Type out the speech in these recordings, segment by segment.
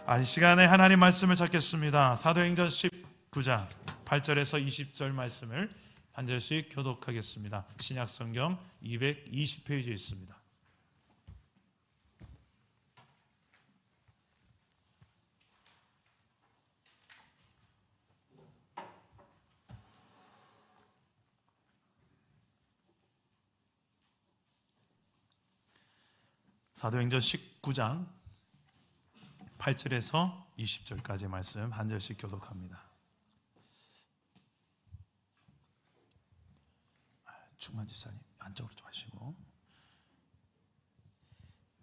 이 시간에 하나님 말씀을 찾겠습니다. 사도행전 19장 8절에서 20절 말씀을 한 절씩 교독하겠습니다. 신약성경 220페이지에 있습니다. 사도행전 19장 8절에서 20절까지 말씀 한 절씩 교독합니다. 충만 집사님 안쪽으로 좀 하시고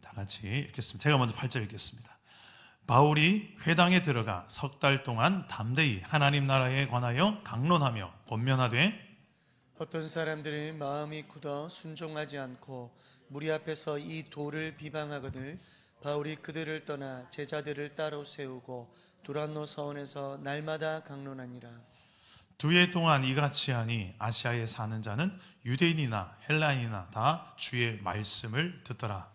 다 같이 읽겠습니다. 제가 먼저 8절 읽겠습니다. 바울이 회당에 들어가 석 달 동안 담대히 하나님 나라에 관하여 강론하며 권면하되 어떤 사람들은 마음이 굳어 순종하지 않고 무리 앞에서 이 도를 비방하거늘 바울이 그들을 떠나 제자들을 따로 세우고 두란노 서원에서 날마다 강론하니라. 두 해 동안 이같이 하니 아시아에 사는 자는 유대인이나 헬라인이나 다 주의 말씀을 듣더라.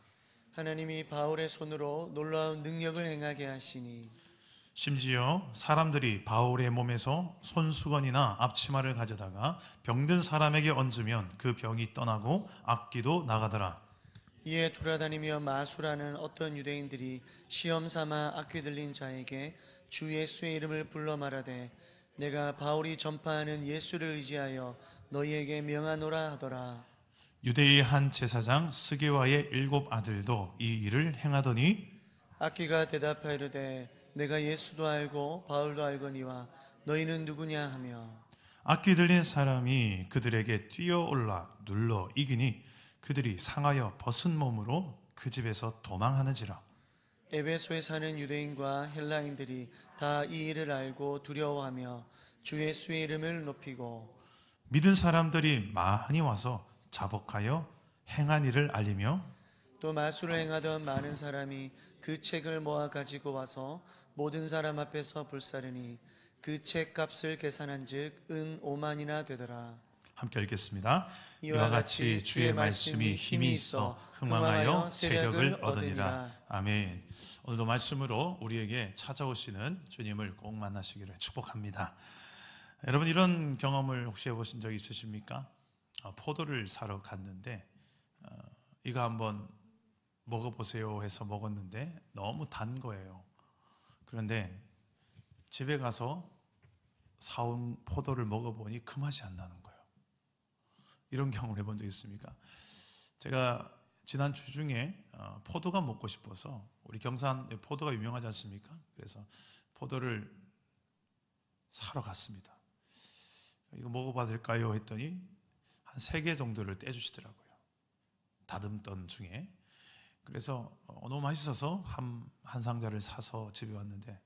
하나님이 바울의 손으로 놀라운 능력을 행하게 하시니 심지어 사람들이 바울의 몸에서 손수건이나 앞치마를 가져다가 병든 사람에게 얹으면 그 병이 떠나고 악기도 나가더라. 이에 돌아다니며 마술하는 어떤 유대인들이 시험 삼아 악귀 들린 자에게 주 예수의 이름을 불러 말하되 내가 바울이 전파하는 예수를 의지하여 너희에게 명하노라 하더라. 유대의 한 제사장 스게와의 7 아들도 이 일을 행하더니 악귀가 대답하이르되 내가 예수도 알고 바울도 알거니와 너희는 누구냐 하며 악귀 들린 사람이 그들에게 뛰어올라 눌러 이기니 그들이 상하여 벗은 몸으로 그 집에서 도망하는지라. 에베소에 사는 유대인과 헬라인들이 다 이 일을 알고 두려워하며 주 예수의 이름을 높이고 믿은 사람들이 많이 와서 자복하여 행한 일을 알리며 또 마술을 행하던 많은 사람이 그 책을 모아 가지고 와서 모든 사람 앞에서 불사르니 그 책 값을 계산한 즉 은 5만이나 되더라. 함께 읽겠습니다. 이와 같이 주의 말씀이 힘이 있어 흥망하여 세력을 얻으니라. 아멘. 오늘도 말씀으로 우리에게 찾아오시는 주님을 꼭 만나시기를 축복합니다. 여러분, 이런 경험을 혹시 해보신 적 있으십니까? 포도를 사러 갔는데 이거 한번 먹어보세요 해서 먹었는데 너무 단 거예요. 그런데 집에 가서 사온 포도를 먹어보니 그 맛이 안 나는 거예요. 이런 경험을 해본 적 있습니까? 제가 지난 주 중에 포도가 먹고 싶어서, 우리 경산 포도가 유명하지 않습니까? 그래서 포도를 사러 갔습니다. 이거 먹어봐도 될까요? 했더니 한 3개 정도를 떼주시더라고요. 다듬던 중에. 그래서 너무 맛있어서 한 상자를 사서 집에 왔는데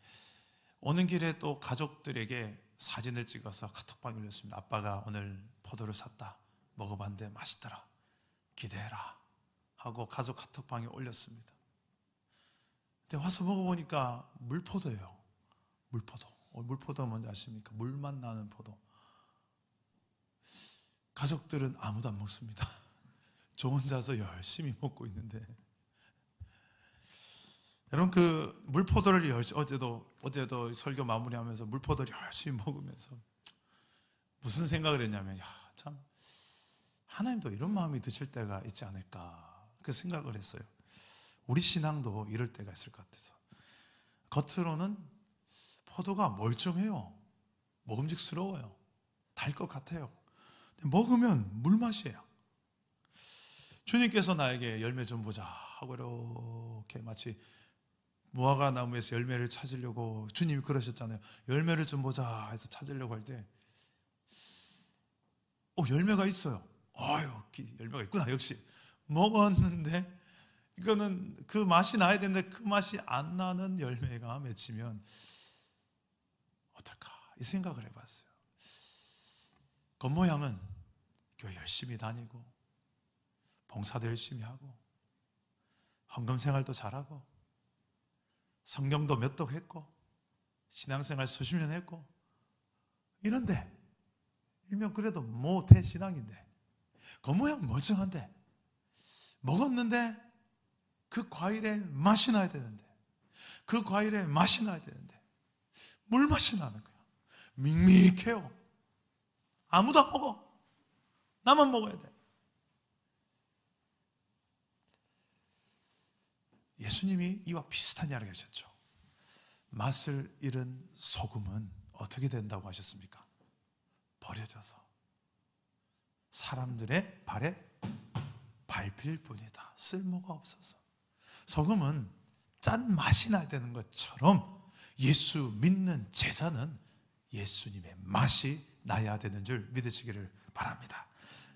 오는 길에 또 가족들에게 사진을 찍어서 카톡방에 올렸습니다. 아빠가 오늘 포도를 샀다. 먹어봤는데 맛있더라. 기대해라. 하고 가족 카톡방에 올렸습니다. 근데 와서 먹어보니까 물포도예요. 물포도. 물포도가 뭔지 아십니까? 물만 나는 포도. 가족들은 아무도 안 먹습니다. 저 혼자서 열심히 먹고 있는데, 여러분, 그 물포도를 어제도 설교 마무리하면서 물포도를 열심히 먹으면서 무슨 생각을 했냐면, 참 하나님도 이런 마음이 드실 때가 있지 않을까, 그 생각을 했어요. 우리 신앙도 이럴 때가 있을 것 같아서. 겉으로는 포도가 멀쩡해요. 먹음직스러워요. 달 것 같아요. 근데 먹으면 물맛이에요. 주님께서 나에게 열매 좀 보자 하고 이렇게 마치 무화과 나무에서 열매를 찾으려고, 주님이 그러셨잖아요. 열매를 좀 보자 해서 찾으려고 할 때 열매가 있어요. 열매가 있구나. 역시 먹었는데 이거는 그 맛이 나야 되는데 그 맛이 안 나는 열매가 맺히면 어떨까, 이 생각을 해봤어요. 겉모양은 교회 열심히 다니고 봉사도 열심히 하고 헌금 생활도 잘하고 성경도 몇 독 했고 신앙생활 수십 년 했고 이런데, 일명 그래도 모태 신앙인데 겉모양은 멀쩡한데 먹었는데 그 과일에 맛이 나야 되는데, 그 과일에 맛이 나야 되는데 물맛이 나는 거야. 밍밍해요. 아무도 안 먹어. 나만 먹어야 돼. 예수님이 이와 비슷한 이야기를 하셨죠. 맛을 잃은 소금은 어떻게 된다고 하셨습니까? 버려져서 사람들의 발에 밟힐 뿐이다. 쓸모가 없어서. 소금은 짠 맛이 나야 되는 것처럼 예수 믿는 제자는 예수님의 맛이 나야 되는 줄 믿으시기를 바랍니다.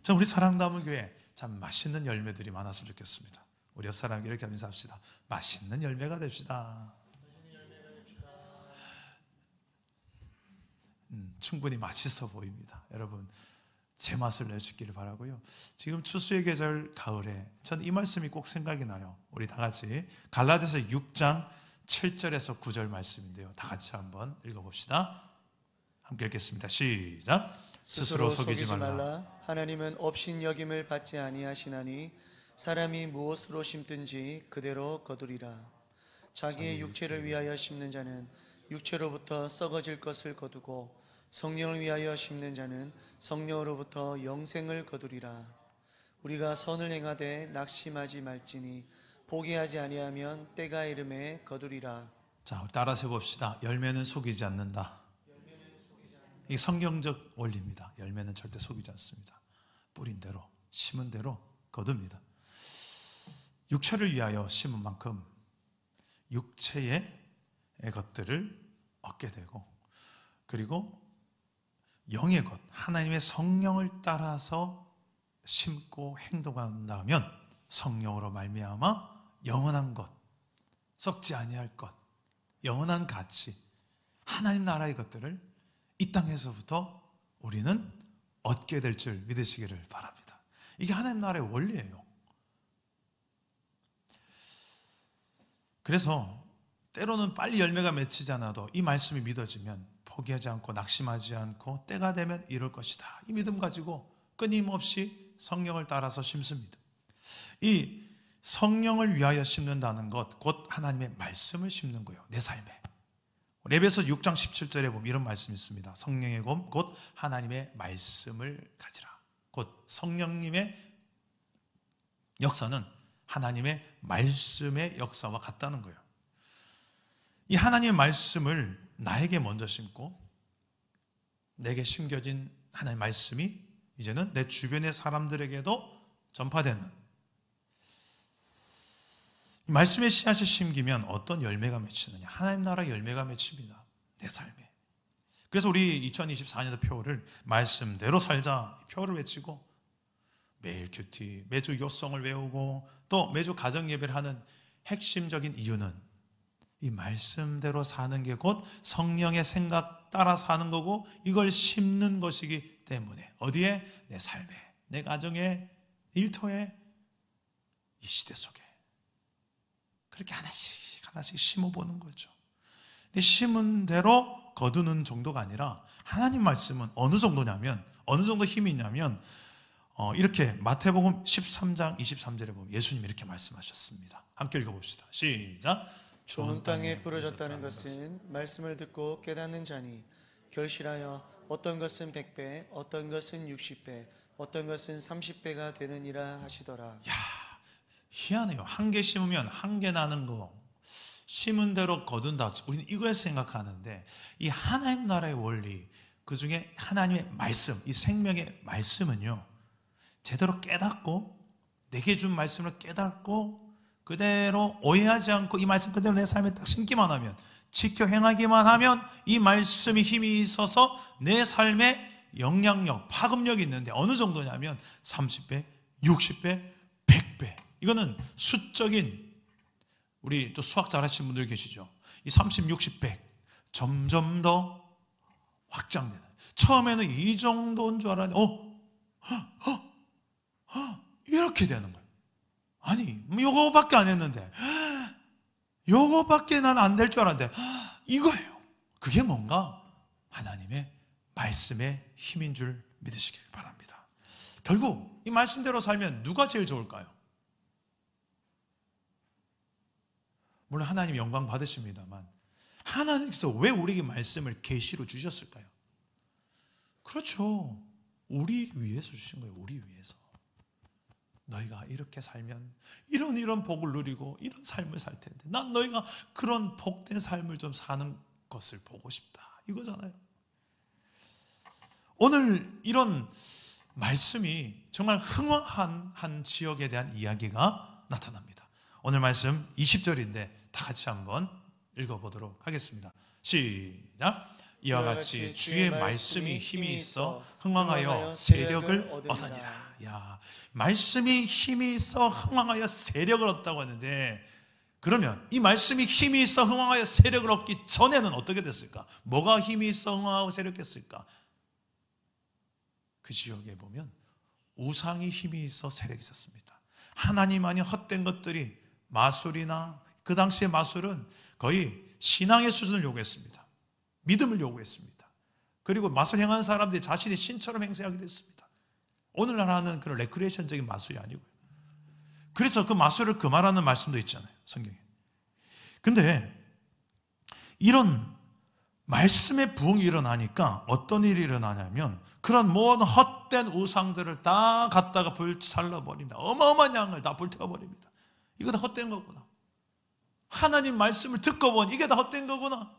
자, 우리 사랑나무 교회 참 맛있는 열매들이 많았으면 좋겠습니다. 우리 옆 사람에게 이렇게 인사합시다. 맛있는 열매가 됩시다. 충분히 맛있어 보입니다. 여러분, 제 맛을 내주기를 바라고요. 지금 추수의 계절 가을에 전 이 말씀이 꼭 생각이 나요. 우리 다 같이 갈라디아서 6장 7절에서 9절 말씀인데요. 다 같이 한번 읽어봅시다. 함께 읽겠습니다. 시작. 스스로 속이지 말라. 하나님은 업신여김을 받지 아니하시나니 사람이 무엇으로 심든지 그대로 거두리라. 자기의 육체를 위하여 심는 자는 육체로부터 썩어질 것을 거두고 성령을 위하여 심는 자는 성령으로부터 영생을 거두리라. 우리가 선을 행하되 낙심하지 말지니 포기하지 아니하면 때가 이름에 거두리라. 자, 우리 따라서 해봅시다. 열매는 속이지 않는다. 이 성경적 원리입니다. 열매는 절대 속이지 않습니다. 뿌린 대로, 심은 대로 거둡니다. 육체를 위하여 심은 만큼 육체의 것들을 얻게 되고, 그리고 영의 것, 하나님의 성령을 따라서 심고 행동한다면 성령으로 말미암아 영원한 것, 썩지 아니할 것, 영원한 가치, 하나님 나라의 것들을 이 땅에서부터 우리는 얻게 될 줄 믿으시기를 바랍니다. 이게 하나님 나라의 원리예요. 그래서 때로는 빨리 열매가 맺히지 않아도 이 말씀이 믿어지면 포기하지 않고 낙심하지 않고 때가 되면 이룰 것이다. 이 믿음 가지고 끊임없이 성령을 따라서 심습니다. 이 성령을 위하여 심는다는 것, 곧 하나님의 말씀을 심는 거예요. 내 삶에. 에베소 6장 17절에 보면 이런 말씀이 있습니다. 성령의 검, 곧 하나님의 말씀을 가지라. 곧 성령님의 역사는 하나님의 말씀의 역사와 같다는 거예요. 이 하나님의 말씀을 나에게 먼저 심고 내게 심겨진 하나님의 말씀이 이제는 내 주변의 사람들에게도 전파되는, 이 말씀의 씨앗이 심기면 어떤 열매가 맺히느냐? 하나님 나라 열매가 맺힙니다. 내 삶에. 그래서 우리 2024년도 표를 말씀대로 살자 표를 외치고 매일 큐티, 매주 요성을 외우고 또 매주 가정 예배를 하는 핵심적인 이유는 이 말씀대로 사는 게 곧 성령의 생각 따라 사는 거고 이걸 심는 것이기 때문에 어디에? 내 삶에, 내 가정에, 일터에, 이 시대 속에 그렇게 하나씩 심어보는 거죠. 근데 심은 대로 거두는 정도가 아니라 하나님 말씀은 어느 정도냐면, 어느 정도 힘이 있냐면 이렇게 마태복음 13장 23절에 보면 예수님이 이렇게 말씀하셨습니다. 함께 읽어봅시다. 시작. 좋은 땅에 부러졌다는 것은 말씀을 듣고 깨닫는 자니 결실하여 어떤 것은 100배, 어떤 것은 60배, 어떤 것은 30배가 되느니라 하시더라. 야, 희한해요. 한 개 심으면 한 개 나는 거, 심은 대로 거둔다. 우리는 이걸 생각하는데 이 하나님 나라의 원리, 그 중에 하나님의 말씀, 이 생명의 말씀은요, 제대로 깨닫고 내게 준 말씀을 깨닫고 그대로 오해하지 않고 이 말씀 그대로 내 삶에 딱 심기만 하면, 지켜 행하기만 하면 이 말씀이 힘이 있어서 내 삶에 영향력, 파급력이 있는데 어느 정도냐면 30배, 60배, 100배. 이거는 수적인, 우리 또 수학 잘하시는 분들 계시죠? 이 30, 60, 100 점점 더 확장되는. 처음에는 이 정도인 줄 알았는데 이렇게 되는 거예요. 아니, 요거밖에 안 했는데, 요거밖에 난 안 될 줄 알았는데 이거예요. 그게 뭔가 하나님의 말씀의 힘인 줄 믿으시길 바랍니다. 결국 이 말씀대로 살면 누가 제일 좋을까요? 물론 하나님 영광 받으십니다만 하나님께서 왜 우리에게 말씀을 계시로 주셨을까요? 그렇죠. 우리 위해서 주신 거예요. 우리 위해서. 너희가 이렇게 살면 이런 복을 누리고 이런 삶을 살 텐데 난 너희가 그런 복된 삶을 좀 사는 것을 보고 싶다, 이거잖아요. 오늘 이런 말씀이 정말 흥황한 한 지역에 대한 이야기가 나타납니다. 오늘 말씀 20절인데 다 같이 한번 읽어보도록 하겠습니다. 시작. 이와 같이 주의 말씀이 힘이 있어 흥왕하여 세력을 얻으니라. 야, 말씀이 힘이 있어 흥왕하여 세력을 얻다고 하는데, 그러면 이 말씀이 힘이 있어 흥왕하여 세력을 얻기 전에는 어떻게 됐을까? 뭐가 힘이 있어 흥왕하고 세력했을까? 그 지역에 보면 우상이 힘이 있어 세력이 있었습니다. 하나님 아닌 헛된 것들이, 마술이나, 그 당시의 마술은 거의 신앙의 수준을 요구했습니다. 믿음을 요구했습니다. 그리고 마술 행하는 사람들이 자신이 신처럼 행세하기도 했습니다. 오늘날 하는 그런 레크리에이션적인 마술이 아니고요. 그래서 그 마술을 금하라는 말씀도 있잖아요, 성경에. 근데 이런 말씀의 부흥이 일어나니까 어떤 일이 일어나냐면 그런 모든 헛된 우상들을 다 갖다가 불살라버립니다. 어마어마한 양을 다 불태워버립니다. 이거 다 헛된 거구나. 하나님 말씀을 듣고 보니 이게 다 헛된 거구나.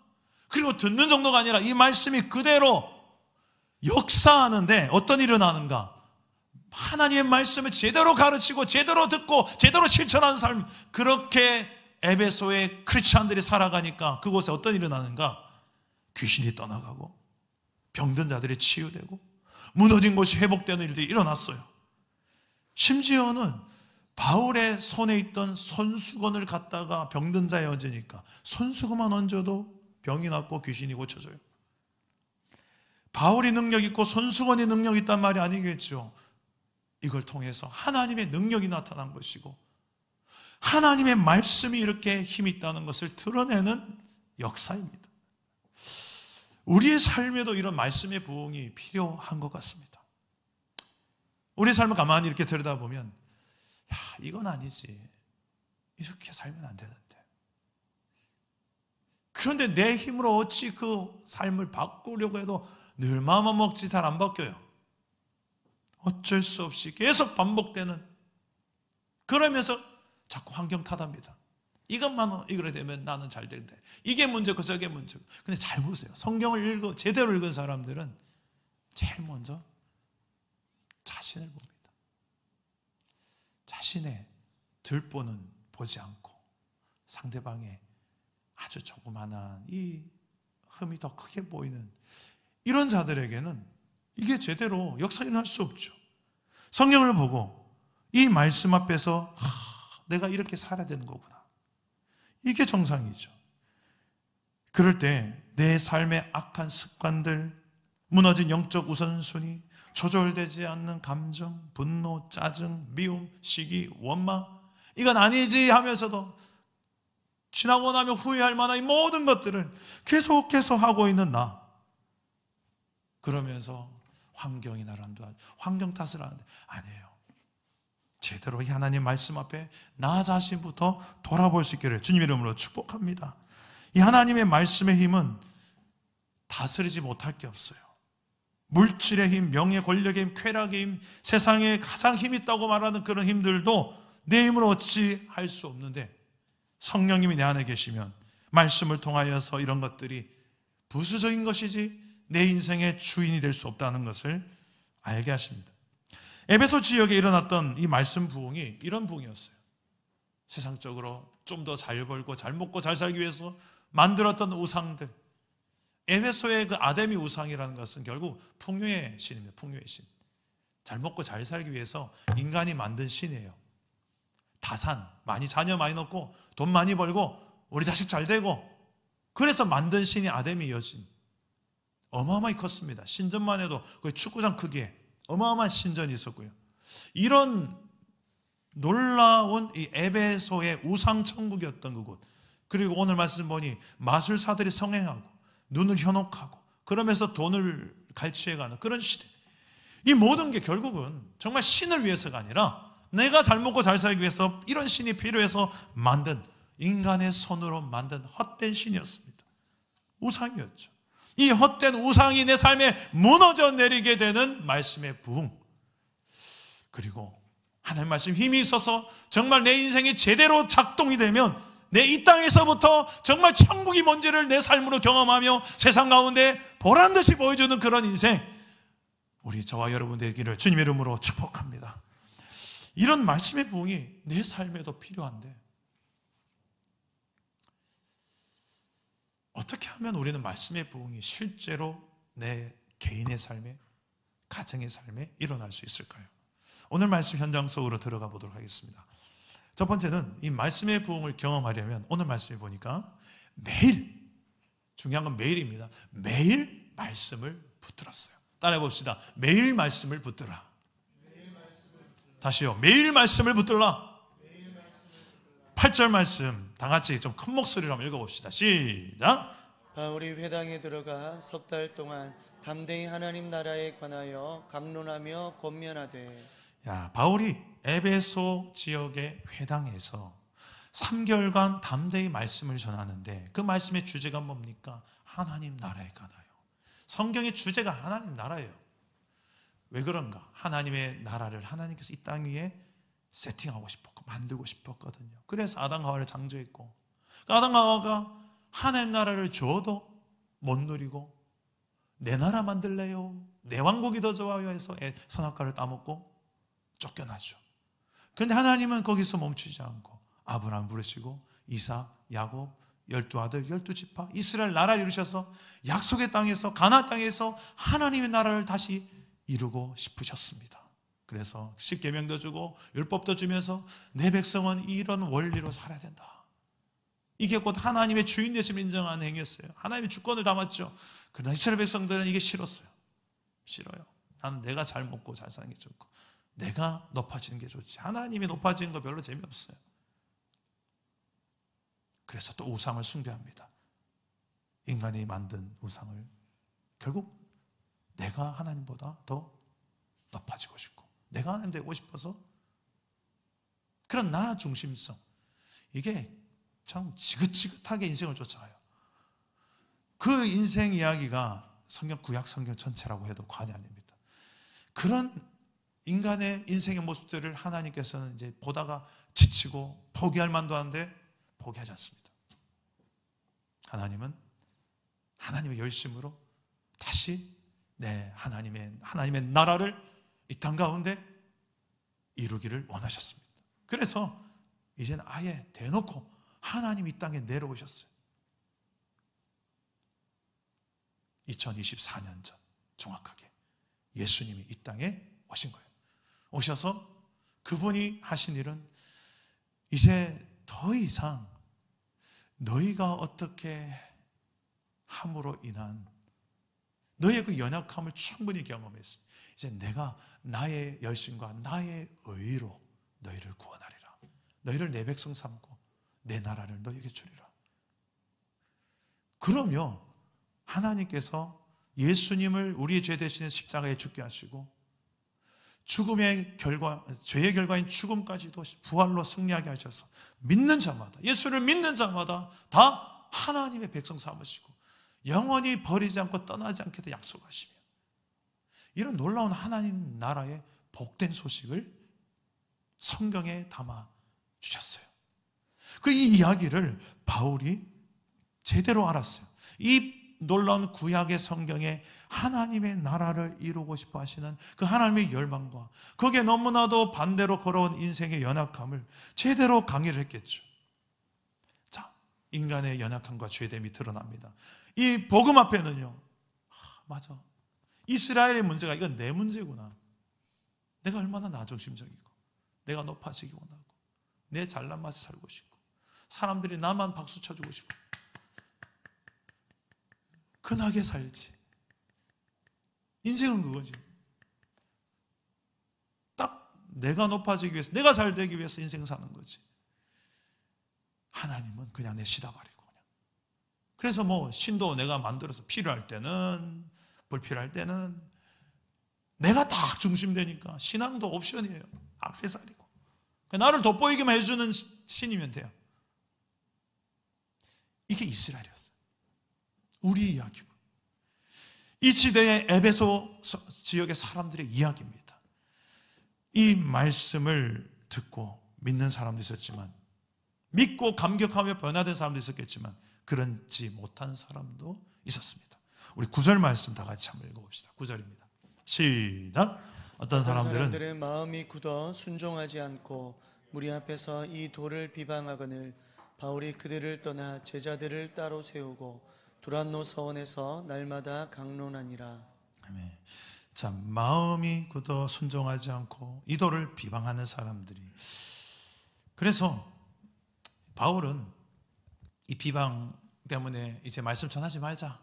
그리고 듣는 정도가 아니라 이 말씀이 그대로 역사하는데 어떤 일이 일어나는가? 하나님의 말씀을 제대로 가르치고 제대로 듣고 제대로 실천하는 삶, 그렇게 에베소의 크리스찬들이 살아가니까 그곳에 어떤 일이 일어나는가? 귀신이 떠나가고 병든 자들이 치유되고 무너진 곳이 회복되는 일들이 일어났어요. 심지어는 바울의 손에 있던 손수건을 갖다가 병든 자에 얹으니까 손수건만 얹어도 병이 낫고 귀신이 고쳐져요. 바울이 능력 있고 손수건이 능력 있단 말이 아니겠죠. 이걸 통해서 하나님의 능력이 나타난 것이고 하나님의 말씀이 이렇게 힘이 있다는 것을 드러내는 역사입니다. 우리의 삶에도 이런 말씀의 부흥이 필요한 것 같습니다. 우리의 삶을 가만히 이렇게 들여다보면 야, 이건 아니지, 이렇게 살면 안 되는데, 그런데 내 힘으로 어찌 그 삶을 바꾸려고 해도 늘 마음만 먹지 잘 안 바뀌어요. 어쩔 수 없이 계속 반복되는, 그러면서 자꾸 환경 탓합니다. 이것만 이거래 되면 나는 잘 되는데 이게 문제고 저게 문제고. 근데 잘 보세요. 성경을 제대로 읽은 사람들은 제일 먼저 자신을 봅니다. 자신의 들보는 보지 않고 상대방의 아주 조그만한 이 흠이 더 크게 보이는 이런 자들에게는 이게 제대로 역사 일어날 수 없죠. 성경을 보고 이 말씀 앞에서 내가 이렇게 살아야 되는 거구나, 이게 정상이죠. 그럴 때 내 삶의 악한 습관들, 무너진 영적 우선순위, 조절되지 않는 감정, 분노, 짜증, 미움, 시기, 원망, 이건 아니지 하면서도 지나고 나면 후회할 만한 이 모든 것들을 계속 하고 있는 나, 그러면서 환경이 나를 안도하죠. 환경 탓을 하는데 아니에요. 제대로 이 하나님 말씀 앞에 나 자신부터 돌아볼 수 있기를 주님 이름으로 축복합니다. 이 하나님의 말씀의 힘은 다스리지 못할 게 없어요. 물질의 힘, 명예, 권력의 힘, 쾌락의 힘, 세상에 가장 힘 있다고 말하는 그런 힘들도 내 힘으로 어찌 할 수 없는데, 성령님이 내 안에 계시면 말씀을 통하여서 이런 것들이 부수적인 것이지 내 인생의 주인이 될 수 없다는 것을 알게 하십니다. 에베소 지역에 일어났던 이 말씀 부흥이 이런 부흥이었어요. 세상적으로 좀 더 잘 벌고 잘 먹고 잘 살기 위해서 만들었던 우상들. 에베소의 그 아데미 우상이라는 것은 결국 풍요의 신입니다. 풍요의 신. 잘 먹고 잘 살기 위해서 인간이 만든 신이에요. 다산, 자녀 많이 넣고 돈 많이 벌고 우리 자식 잘 되고, 그래서 만든 신이 아데미 여신. 어마어마히 컸습니다. 신전만 해도 거의 축구장 크기에 어마어마한 신전이 있었고요. 이런 놀라운 이 에베소의 우상천국이었던 그곳, 그리고 오늘 말씀 보니 마술사들이 성행하고 눈을 현혹하고 그러면서 돈을 갈취해가는 그런 시대. 이 모든 게 결국은 정말 신을 위해서가 아니라 내가 잘 먹고 잘 살기 위해서 이런 신이 필요해서 만든 인간의 손으로 만든 헛된 신이었습니다. 우상이었죠. 이 헛된 우상이 내 삶에 무너져 내리게 되는 말씀의 부흥, 그리고 하나님 말씀 힘이 있어서 정말 내 인생이 제대로 작동이 되면 내 이 땅에서부터 정말 천국이 뭔지를 내 삶으로 경험하며 세상 가운데 보란듯이 보여주는 그런 인생, 우리 저와 여러분 되기를 주님의 이름으로 축복합니다. 이런 말씀의 부흥이 내 삶에도 필요한데 어떻게 하면 우리는 말씀의 부흥이 실제로 내 개인의 삶에, 가정의 삶에 일어날 수 있을까요? 오늘 말씀 현장 속으로 들어가 보도록 하겠습니다. 첫 번째는 이 말씀의 부흥을 경험하려면 오늘 말씀에 보니까 매일, 중요한 건 매일입니다. 매일 말씀을 붙들었어요. 따라해 봅시다. 매일 말씀을 붙들라. 다시요. 매일 말씀을 붙들라. 8절 말씀 다 같이 좀 큰 목소리로 한번 읽어봅시다. 시작. 바울이 회당에 들어가 석 달 동안 담대히 하나님 나라에 관하여 강론하며 권면하되. 바울이 에베소 지역의 회당에서 3개월간 담대히 말씀을 전하는데 그 말씀의 주제가 뭡니까? 하나님 나라에 관하여. 성경의 주제가 하나님 나라예요. 왜 그런가? 하나님의 나라를 하나님께서 이 땅 위에 세팅하고 싶었고 만들고 싶었거든요. 그래서 아담과 하와를 창조했고, 아담과 하와가 하나님 나라를 줘도 못 누리고 내 나라 만들래요, 내 왕국이 더 좋아요 해서 선악과를 따먹고 쫓겨나죠. 그런데 하나님은 거기서 멈추지 않고 아브라함 부르시고 이삭, 야곱, 12아들, 12지파 이스라엘 나라를 이루셔서 약속의 땅에서, 가나안 땅에서 하나님의 나라를 다시 이루고 싶으셨습니다. 그래서 십계명도 주고 율법도 주면서 내 백성은 이런 원리로 살아야 된다. 이게 곧 하나님의 주인 되심을 인정하는 행위였어요. 하나님의 주권을 담았죠. 그러나 이스라엘 백성들은 이게 싫었어요. 싫어요. 나는 내가 잘 먹고 잘 사는 게 좋고 내가 높아지는 게 좋지, 하나님이 높아지는 거 별로 재미없어요. 그래서 또 우상을 숭배합니다. 인간이 만든 우상을. 결국 내가 하나님보다 더 높아지고 싶고 내가 하나님 되고 싶어서 그런 나 중심성, 이게 참 지긋지긋하게 인생을 쫓아가요. 그 인생 이야기가 성경, 구약 성경 전체라고 해도 과언이 아닙니다. 그런 인간의 인생의 모습들을 하나님께서는 이제 보다가 지치고 포기할 만도 한데 포기하지 않습니다. 하나님은 하나님의 열심으로 다시 하나님의 나라를 이 땅 가운데 이루기를 원하셨습니다. 그래서 이제는 아예 대놓고 하나님이 이 땅에 내려오셨어요. 2024년 전 정확하게 예수님이 이 땅에 오신 거예요. 오셔서 그분이 하신 일은 이제 더 이상 너희가 어떻게 함으로 인한 너희의 그 연약함을 충분히 경험했어. 이제 내가 나의 열심과 나의 의로 너희를 구원하리라. 너희를 내 백성 삼고 내 나라를 너희에게 주리라. 그러면 하나님께서 예수님을 우리의 죄 대신에 십자가에 죽게 하시고 죽음의 결과, 죄의 결과인 죽음까지도 부활로 승리하게 하셔서 믿는 자마다, 예수를 믿는 자마다 다 하나님의 백성 삼으시고 영원히 버리지 않고 떠나지 않게 약속하시며, 이런 놀라운 하나님 나라의 복된 소식을 성경에 담아 주셨어요. 그 이 이야기를 바울이 제대로 알았어요. 이 놀라운 구약의 성경에 하나님의 나라를 이루고 싶어 하시는 그 하나님의 열망과 거기에 너무나도 반대로 걸어온 인생의 연약함을 제대로 강의를 했겠죠. 자, 인간의 연약함과 죄됨이 드러납니다. 이 복음 앞에는요, 맞아, 이스라엘의 문제가 이건 내 문제구나. 내가 얼마나 나중심적이고 내가 높아지기 원하고 내 잘난 맛에 살고 싶고 사람들이 나만 박수 쳐주고 싶고 근하게 살지. 인생은 그거지. 딱 내가 높아지기 위해서, 내가 잘 되기 위해서 인생 사는 거지. 하나님은 그냥 내쉬다버리고 그냥. 그래서 뭐 신도 내가 만들어서 필요할 때는, 불필요할 때는 내가 딱 중심되니까 신앙도 옵션이에요. 액세서리고. 나를 돋보이기만 해주는 신이면 돼요. 이게 이스라엘이었어요. 우리 이야기고, 이 지대의 에베소 지역의 사람들의 이야기입니다. 이 말씀을 듣고 믿는 사람도 있었지만, 믿고 감격하며 변화된 사람도 있었겠지만, 그렇지 못한 사람도 있었습니다. 우리 9절 말씀 다 같이 한번 읽어봅시다. 9절입니다. 시작. 어떤 사람들의 마음이 굳어 순종하지 않고 무리 앞에서 이 돌을 비방하거늘 바울이 그들을 떠나 제자들을 따로 세우고 두란노 서원에서 날마다 강론하니라. 아멘. 자, 마음이 굳어 순종하지 않고 이 돌을 비방하는 사람들이, 그래서 바울은 이 비방 때문에 이제 말씀 전하지 말자,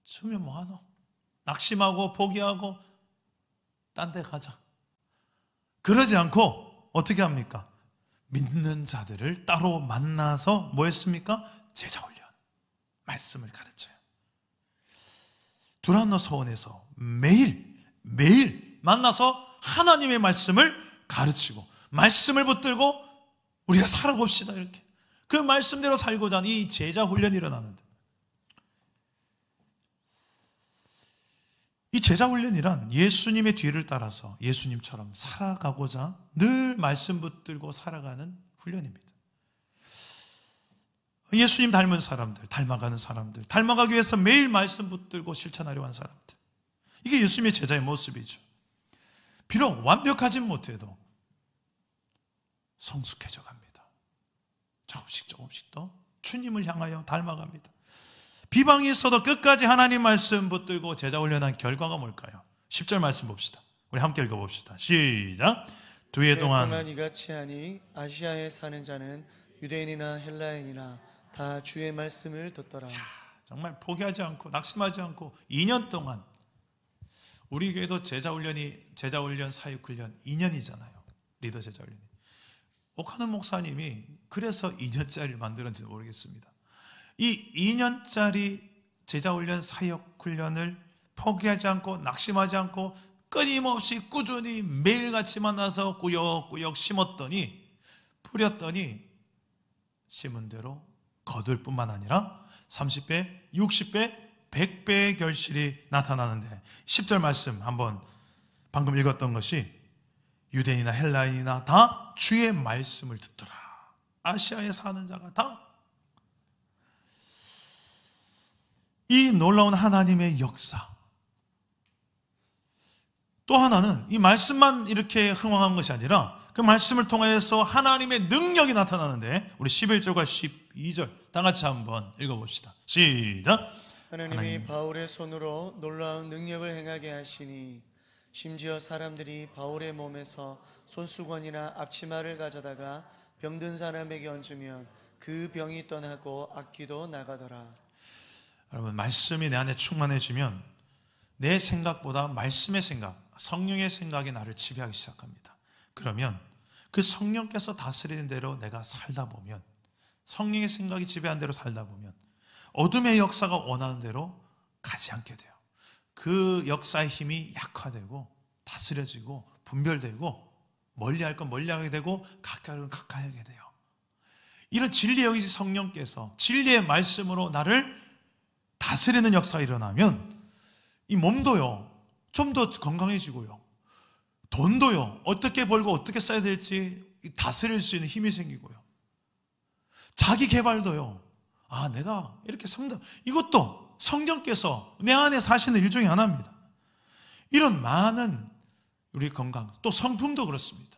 주면 뭐하노, 낙심하고 포기하고 딴 데 가자, 그러지 않고 어떻게 합니까? 믿는 자들을 따로 만나서 뭐 했습니까? 제자훈련, 말씀을 가르쳐요. 두란노 서원에서 매일 만나서 하나님의 말씀을 가르치고 말씀을 붙들고 우리가 살아봅시다, 이렇게 그 말씀대로 살고자 하는 이 제자훈련이 일어나는데, 이 제자훈련이란 예수님의 뒤를 따라서 예수님처럼 살아가고자 늘 말씀 붙들고 살아가는 훈련입니다. 예수님 닮은 사람들, 닮아가는 사람들, 닮아가기 위해서 매일 말씀 붙들고 실천하려 한 사람들, 이게 예수님의 제자의 모습이죠. 비록 완벽하진 못해도 성숙해져 갑니다. 조금씩 더 주님을 향하여 닮아갑니다. 비방이 있어도 끝까지 하나님 말씀 붙들고 제자 훈련한 결과가 뭘까요? 10절 말씀 봅시다. 우리 함께 읽어봅시다. 시작. 두 해 동안 이같이 하니 아시아에 사는 자는 유대인이나 헬라인이나 다 주의 말씀을 듣더라. 정말 포기하지 않고 낙심하지 않고 2년 동안, 우리 교회도 제자훈련 사역훈련 2년이잖아요. 리더 제자훈련이. 옥하는 목사님이 그래서 2년짜리를 만들었는지는 모르겠습니다. 이 2년짜리 제자훈련 사역훈련을 포기하지 않고 낙심하지 않고 끊임없이 꾸준히 매일같이 만나서 꾸역꾸역 심었더니, 뿌렸더니 심은 대로 거둘 뿐만 아니라 30배, 60배, 100배의 결실이 나타나는데, 10절 말씀 한번, 방금 읽었던 것이 유대인이나 헬라인이나 다 주의 말씀을 듣더라. 아시아에 사는 자가 다. 이 놀라운 하나님의 역사, 또 하나는 이 말씀만 이렇게 흥황한 것이 아니라 그 말씀을 통해서 하나님의 능력이 나타나는데, 우리 11절과 12절 다 같이 한번 읽어봅시다. 시작. 하나님이 바울의 손으로 놀라운 능력을 행하게 하시니 심지어 사람들이 바울의 몸에서 손수건이나 앞치마를 가져다가 병든 사람에게 얹으면 그 병이 떠나고 악귀도 나가더라. 여러분, 말씀이 내 안에 충만해지면 내 생각보다 말씀의 생각, 성령의 생각이 나를 지배하기 시작합니다. 그러면 그 성령께서 다스리는 대로 내가 살다 보면, 성령의 생각이 지배한 대로 살다 보면 어둠의 역사가 원하는 대로 가지 않게 돼요. 그 역사의 힘이 약화되고 다스려지고 분별되고, 멀리할 건 멀리하게 되고 가까이 할 건 가까이 하게 돼요. 이런 진리의 영이신 성령께서 진리의 말씀으로 나를 다스리는 역사가 일어나면 이 몸도요, 좀 더 건강해지고요, 돈도요, 어떻게 벌고 어떻게 써야 될지 다스릴 수 있는 힘이 생기고요, 자기 개발도요, 내가 이렇게 성장, 이것도 성령께서 내 안에 사시는 일 중에 하나입니다. 이런 많은 우리 건강, 또 성품도 그렇습니다.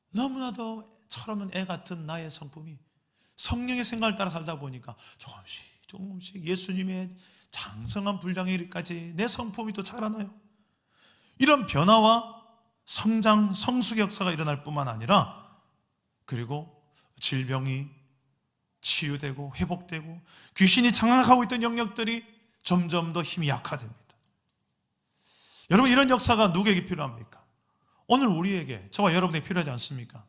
너무나도 철없는 애 같은 나의 성품이 성령의 생각을 따라 살다 보니까 조금씩 예수님의 장성한 분량에 이르기까지 내 성품이 또 자라나요. 이런 변화와 성장, 성숙의 역사가 일어날 뿐만 아니라, 그리고 질병이 치유되고 회복되고 귀신이 장악하고 있던 영역들이 점점 더 힘이 약화됩니다. 여러분, 이런 역사가 누구에게 필요합니까? 오늘 우리에게, 저와 여러분에게 필요하지 않습니까?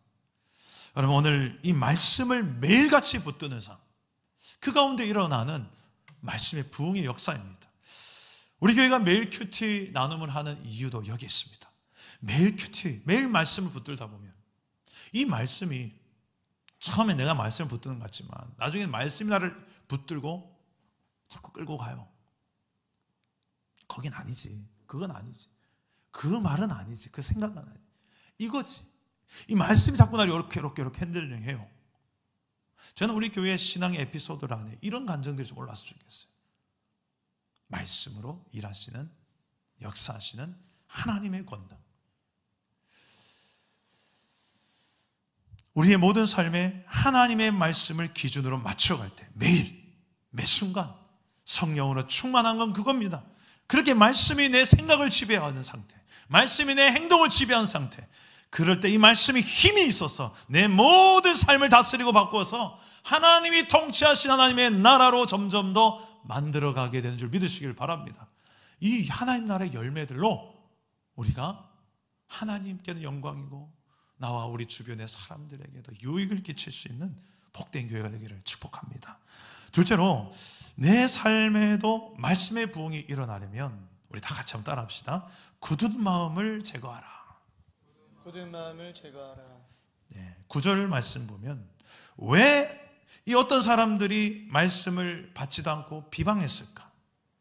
여러분, 오늘 이 말씀을 매일같이 붙드는 삶, 그 가운데 일어나는 말씀의 부흥의 역사입니다. 우리 교회가 매일 큐티 나눔을 하는 이유도 여기 있습니다. 매일 큐티, 매일 말씀을 붙들다 보면 이 말씀이 처음에 내가 말씀을 붙드는 것 같지만 나중에 말씀이 나를 붙들고 자꾸 끌고 가요. 거긴 아니지. 그건 아니지. 그 말은 아니지. 그 생각은 아니지. 이거지. 이 말씀이 자꾸 나를 이렇게 핸들링 해요. 저는 우리 교회 신앙의 에피소드 안에 이런 감정들이 좀 올라왔으면 좋겠어요. 말씀으로 일하시는, 역사하시는 하나님의 권능. 우리의 모든 삶에 하나님의 말씀을 기준으로 맞춰갈 때 매일, 매 순간 성령으로 충만한 건 그겁니다. 그렇게 말씀이 내 생각을 지배하는 상태, 말씀이 내 행동을 지배하는 상태, 그럴 때 이 말씀이 힘이 있어서 내 모든 삶을 다스리고 바꾸어서 하나님이 통치하신 하나님의 나라로 점점 더 만들어가게 되는 줄 믿으시길 바랍니다. 이 하나님 나라의 열매들로 우리가 하나님께는 영광이고 나와 우리 주변의 사람들에게도 유익을 끼칠 수 있는 복된 교회가 되기를 축복합니다. 둘째로, 내 삶에도 말씀의 부흥이 일어나려면 우리 다 같이 한번 따라합시다. 굳은 마음을 제거하라. 굳은 마음을 제거하라. 네, 9절 말씀 보면 왜 이 어떤 사람들이 말씀을 받지도 않고 비방했을까?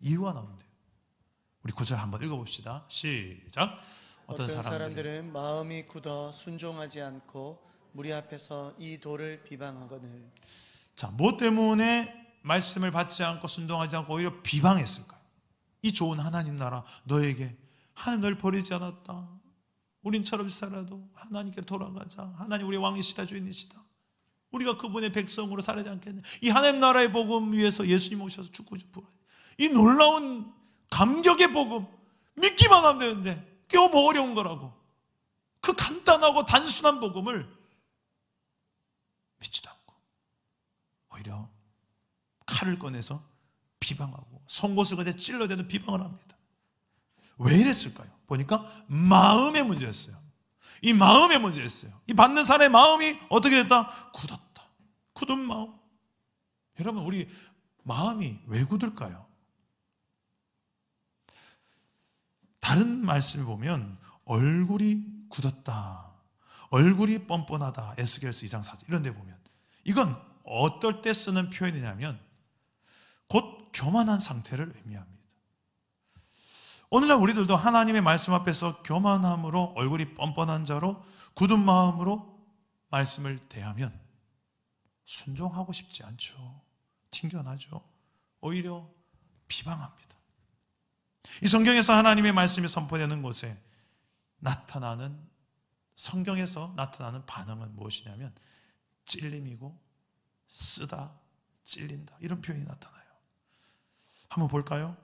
이유가 나온대요. 우리 9절 한번 읽어봅시다. 시작. 어떤 사람들은 마음이 굳어 순종하지 않고 무리 앞에서 이 도를 비방하거늘. 자, 뭐 때문에 말씀을 받지 않고 순종하지 않고 오히려 비방했을까요? 이 좋은 하나님 나라 너에게 하나님 널 버리지 않았다. 우린처럼 살아도 하나님께 돌아가자. 하나님 우리 왕이시다, 주인이시다. 우리가 그분의 백성으로 살아지 않겠네. 이 하나님 나라의 복음 위해서 예수님 오셔서 죽고 싶어. 이 놀라운 감격의 복음 믿기만 하면 되는데 그게 뭐 어려운 거라고. 그 간단하고 단순한 복음을 믿지도 않고 오히려 칼을 꺼내서 비방하고 송곳을 그대 찔러대는 비방을 합니다. 왜 이랬을까요? 보니까 마음의 문제였어요. 이 마음의 문제였어요. 이 받는 사람의 마음이 어떻게 됐다? 굳었다. 굳은 마음. 여러분, 우리 마음이 왜 굳을까요? 다른 말씀을 보면 얼굴이 굳었다, 얼굴이 뻔뻔하다, 에스겔서 2장 4절 이런 데 보면 이건 어떨 때 쓰는 표현이냐면 곧 교만한 상태를 의미합니다. 오늘날 우리들도 하나님의 말씀 앞에서 교만함으로 얼굴이 뻔뻔한 자로 굳은 마음으로 말씀을 대하면 순종하고 싶지 않죠. 튕겨나죠. 오히려 비방합니다. 이 성경에서 하나님의 말씀이 선포되는 곳에 나타나는, 성경에서 나타나는 반응은 무엇이냐면 찔림이고 쓰다, 찔린다, 이런 표현이 나타나요. 한번 볼까요?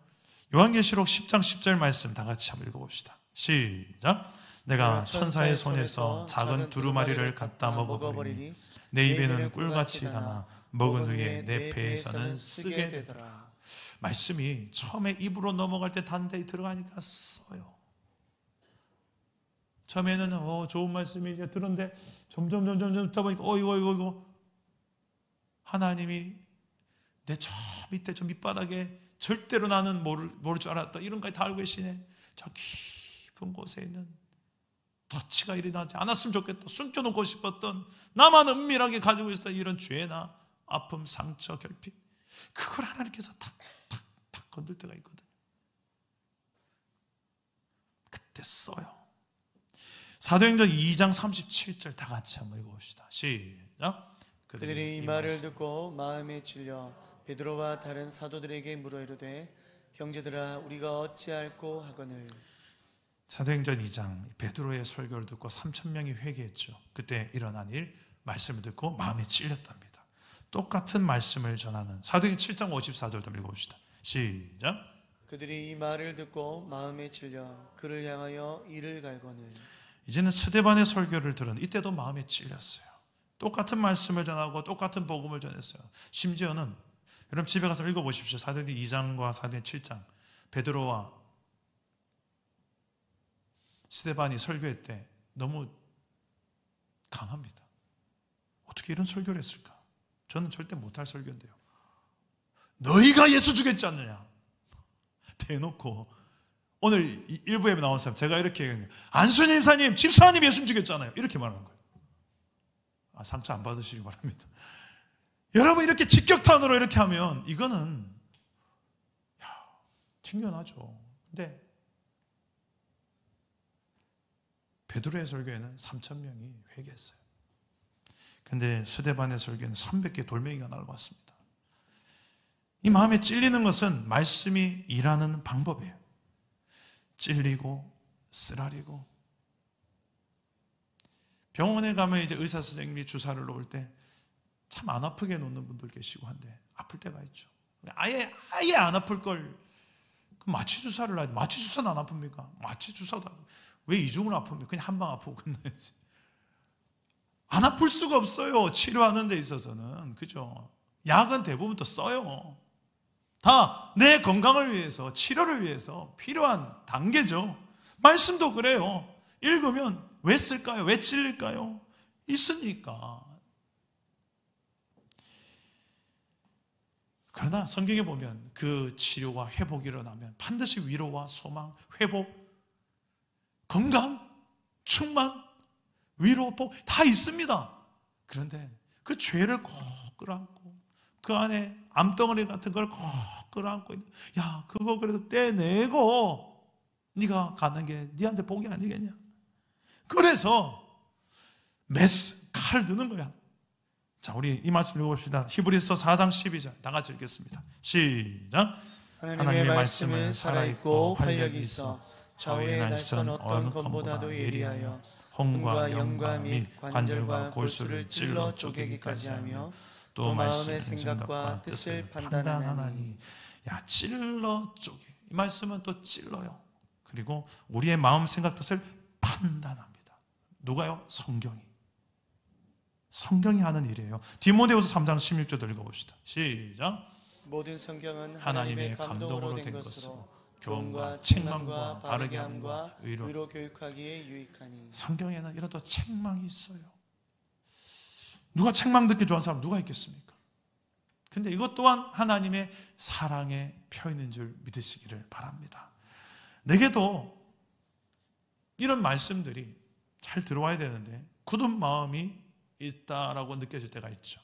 요한계시록 10장 10절 말씀 다 같이 한번 읽어봅시다. 시작. 내가 천사의 손에서 작은 두루마리를 갖다 먹어버리니 내 입에는 꿀같이 다나 먹은 후에 내 배에서는 쓰게 되더라. 말씀이 처음에 입으로 넘어갈 때 단단히 들어가니까 써요. 처음에는 좋은 말씀이 이제 들었는데 점점 듣다 보니까 이거 하나님이 내 저 밑에 저 밑바닥에 절대로 나는 모를 줄 알았다, 이런 것까지 다 알고 계시네. 저 깊은 곳에 있는 덫이가 일어나지 않았으면 좋겠다, 숨겨놓고 싶었던, 나만 은밀하게 가지고 있었던 이런 죄나 아픔, 상처, 결핍, 그걸 하나님께서 탁 건들 때가 있거든요. 그때 써요. 사도행전 2장 37절 다 같이 한번 읽어봅시다. 시작. 그들이 이 말을 듣고 마음에 찔려 베드로와 다른 사도들에게 물어 이르되 형제들아 우리가 어찌할꼬 하거늘. 사도행전 2장 베드로의 설교를 듣고 3,000명이 회개했죠. 그때 일어난 일, 말씀을 듣고 마음에 찔렸답니다. 똑같은 말씀을 전하는 사도행전 7장 54절 좀 읽어봅시다. 시작. 그들이 이 말을 듣고 마음에 찔려 그를 향하여 이를 갈거늘. 이제는 스데반의 설교를 들은 이때도 마음에 찔렸어요. 똑같은 말씀을 전하고 똑같은 복음을 전했어요. 심지어는 여러분 집에 가서 읽어보십시오. 사도행전 2장과 사도행전 7장 베드로와 스데반이 설교할 때 너무 강합니다. 어떻게 이런 설교를 했을까? 저는 절대 못할 설교인데요. 너희가 예수 죽였지 않느냐? 대놓고 오늘 일부에 나온 사람 제가 이렇게 얘기했는데 안순임 사님, 집사님 예수 죽였잖아요. 이렇게 말하는 거예요. 상처 안 받으시기 바랍니다. 여러분 이렇게 직격탄으로 이렇게 하면 이거는 튕겨나죠. 근데 베드로의 설교에는 3,000명이 회개했어요. 근데 스데반의 설교에는 300개 돌멩이가 날아왔습니다. 이 마음에 찔리는 것은 말씀이 일하는 방법이에요. 찔리고 쓰라리고. 병원에 가면 이제 의사 선생님이 주사를 놓을 때 참 안 아프게 놓는 분들 계시고 한데 아플 때가 있죠. 아예 안 아플 걸 마취 주사를 놔야 돼. 마취 주사는 안 아픕니까? 마취 주사도 왜 이중으로 아픕니까? 그냥 한 방 아프고 끝나야지. 안 아플 수가 없어요. 치료하는 데 있어서는. 그죠? 약은 대부분 또 써요. 다 내 건강을 위해서, 치료를 위해서 필요한 단계죠. 말씀도 그래요. 읽으면 왜 쓸까요? 왜 찔릴까요? 있으니까. 그러나 성경에 보면 그 치료와 회복이 일어나면 반드시 위로와 소망, 회복, 건강, 충만, 위로, 복 다 있습니다. 그런데 그 죄를 꼭 끌어안고 그 안에 암덩어리 같은 걸 꼭 끌어안고 야 그거 그래도 떼내고 네가 가는 게 네한테 복이 아니겠냐. 그래서 메스, 칼 드는 거야. 자, 우리 이 말씀 읽어봅시다. 히브리서 4장 12절 다 같이 읽겠습니다. 시작. 하나님의 말씀은 살아있고 활력이 있어 좌우의 날선 어떤 검보다도 예리하여 혼과 영과 및 관절과 골수를 찔러 쪼개기까지 하며 또 마음의 생각과 뜻을 판단하나니. 야, 찔러 쪼개. 이 말씀은 또 찔러요. 그리고 우리의 마음 생각 뜻을 판단합니다. 누가요? 성경이 하는 일이에요. 디모데후서 3장 16절도 읽어봅시다. 시작. 모든 성경은 하나님의 감동으로 된 것으로 교훈과 책망과 바르게 함과 의로 교육하기에 유익하니. 성경에는 이런 또 책망이 있어요. 누가 책망 듣기 좋아하는 사람 누가 있겠습니까? 근데 이것 또한 하나님의 사랑의 표현인 줄 믿으시기를 바랍니다. 내게도 이런 말씀들이 잘 들어와야 되는데 굳은 마음이 있다라고 느껴질 때가 있죠.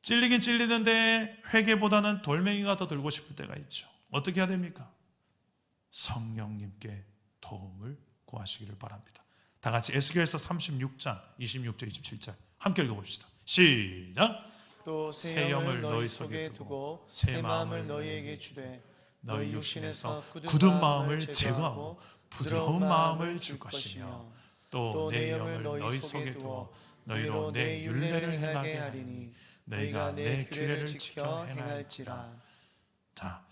찔리긴 찔리는데 회개보다는 돌멩이가 더 들고 싶을 때가 있죠. 어떻게 해야 됩니까? 성령님께 도움을 구하시기를 바랍니다. 다 같이 에스겔서 36장 26절 27절 함께 읽어봅시다. 시작. 또 새 영을 너희 속에 두고 새 마음을 너희에게 주되 너희 육신에서 굳은 마음을 제거하고 부드러운 마음을 줄 것이며 또 내 영을 너희 속에 두어 너희로 내 율례를 행하게 하리니 너희가 내 규례를 지켜 행할지라. 자,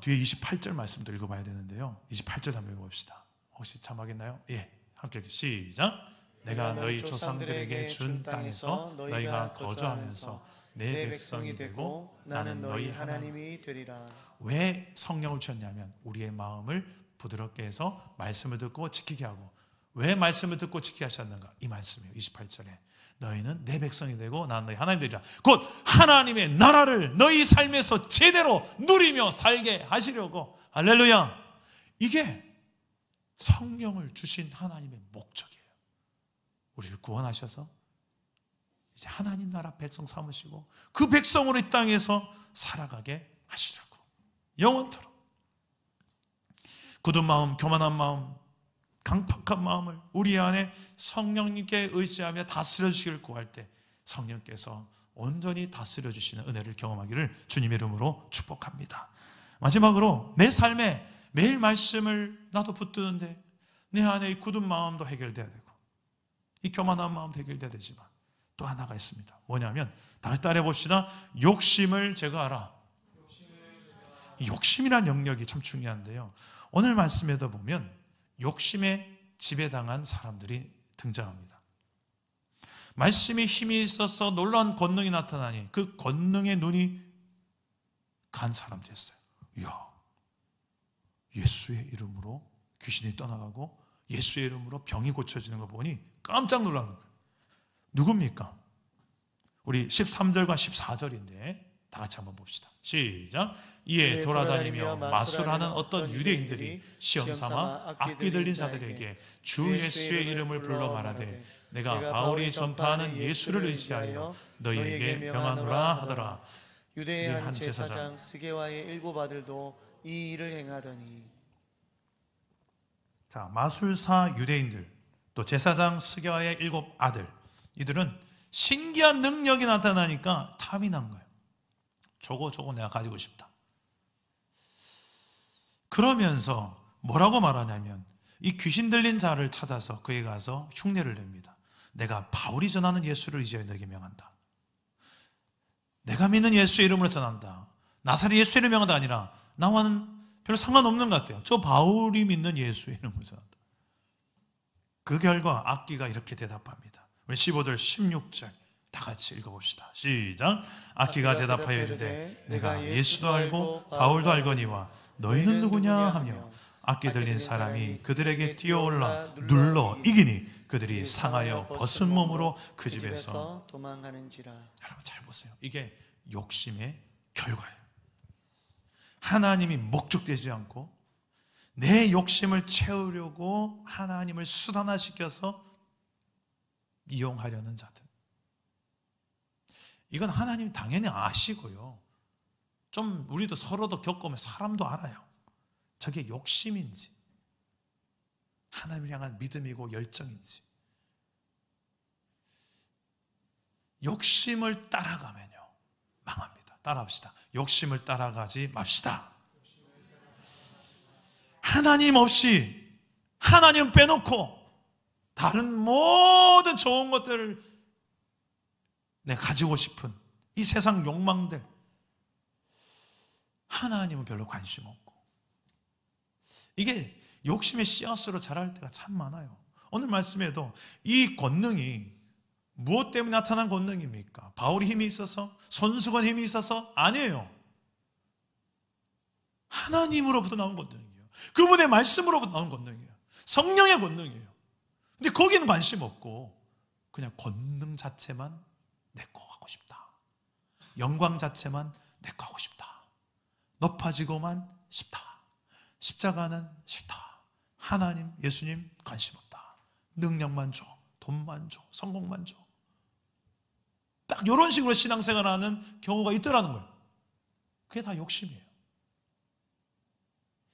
뒤에 28절 말씀도 읽어봐야 되는데요. 28절 한번 읽어봅시다. 혹시 참하겠나요? 예, 함께 시작. 내가 너희 조상들에게 준 땅에서 너희가 거주하면서 내 백성이 되고 나는 너희 하나님이 되리라. 왜 성령을 주셨냐면 우리의 마음을 부드럽게 해서 말씀을 듣고 지키게 하고. 왜 말씀을 듣고 지키게 하셨는가? 이 말씀이에요. 28절에 너희는 내 백성이 되고 나는 너희 하나님 되리라. 곧 하나님의 나라를 너희 삶에서 제대로 누리며 살게 하시려고. 할렐루야. 이게 성령을 주신 하나님의 목적이에요. 우리를 구원하셔서 이제 하나님 나라 백성 삼으시고 그 백성으로 이 땅에서 살아가게 하시려고. 영원토록. 굳은 마음, 교만한 마음, 강팍한 마음을 우리 안에 성령님께 의지하며 다스려 주시기를 구할 때 성령께서 온전히 다스려 주시는 은혜를 경험하기를 주님의 이름으로 축복합니다. 마지막으로 내 삶에 매일 말씀을 나도 붙드는데 내 안에 이 굳은 마음도 해결돼야 되고 이 교만한 마음도 해결돼야 되지만 또 하나가 있습니다. 뭐냐면 다시 따라해 봅시다. 욕심을 제거하라. 이 욕심이라는 영역이 참 중요한데요. 오늘 말씀에도 보면 욕심에 지배당한 사람들이 등장합니다. 말씀이 힘이 있어서 놀라운 권능이 나타나니 그 권능의 눈이 간 사람들이었어요. 이야, 예수의 이름으로 귀신이 떠나가고 예수의 이름으로 병이 고쳐지는 거 보니 깜짝 놀라는 거예요. 누굽니까? 우리 13절과 14절인데 다 같이 한번 봅시다. 시작. 이에 돌아다니며 마술하는 어떤 유대인들이 시험 삼아 악귀 들린 자들에게 주 예수의 이름을 불러 말하되 내가 바울이 전파하는 예수를 의지하여 너희에게 명하노라 하더라. 유대의 한 제사장 스게와의 7 아들도 이 일을 행하더니. 자, 마술사 유대인들, 또 제사장 스게와의 7 아들, 이들은 신기한 능력이 나타나니까 탐이 난 거예요. 저거 내가 가지고 싶다. 그러면서 뭐라고 말하냐면 이 귀신 들린 자를 찾아서 그에 가서 흉내를 냅니다. 내가 바울이 전하는 예수를 의지하여 너에게 명한다. 내가 믿는 예수의 이름으로 전한다. 나사렛 예수의 이름으로 명한다 아니라 나와는 별로 상관없는 것 같아요. 저 바울이 믿는 예수의 이름으로 전한다. 그 결과 악귀가 이렇게 대답합니다. 우리 15절 16절 다 같이 읽어봅시다. 시작. 악귀가 대답하여 이르되 내가 예수도 알고 바울도 알거니와 너희는 누구냐 하며 악귀 들린 사람이 그들에게 뛰어올라 눌러 이기니 그들이 상하여 벗은 몸으로 그 집에서 도망하는지라. 여러분 잘 보세요. 이게 욕심의 결과예요. 하나님이 목적되지 않고 내 욕심을 채우려고 하나님을 수단화시켜서 이용하려는 자들. 이건 하나님 당연히 아시고요. 좀 우리도 서로도 겪으면 사람도 알아요. 저게 욕심인지 하나님을 향한 믿음이고 열정인지. 욕심을 따라가면요 망합니다. 따라합시다. 욕심을 따라가지 맙시다. 하나님 없이, 하나님 빼놓고 다른 모든 좋은 것들을 내가 가지고 싶은 이 세상 욕망들, 하나님은 별로 관심 없고, 이게 욕심의 씨앗으로 자랄 때가 참 많아요. 오늘 말씀에도 이 권능이 무엇 때문에 나타난 권능입니까? 바울이 힘이 있어서? 손수건 힘이 있어서? 아니에요. 하나님으로부터 나온 권능이에요. 그분의 말씀으로부터 나온 권능이에요. 성령의 권능이에요. 근데 거기는 관심 없고 그냥 권능 자체만 내 거 하고 싶다. 영광 자체만 내 거 하고 싶다. 높아지고만 싶다. 십자가는 싫다. 하나님, 예수님 관심 없다. 능력만 줘. 돈만 줘. 성공만 줘. 딱 이런 식으로 신앙생활하는 경우가 있더라는 거예요. 그게 다 욕심이에요.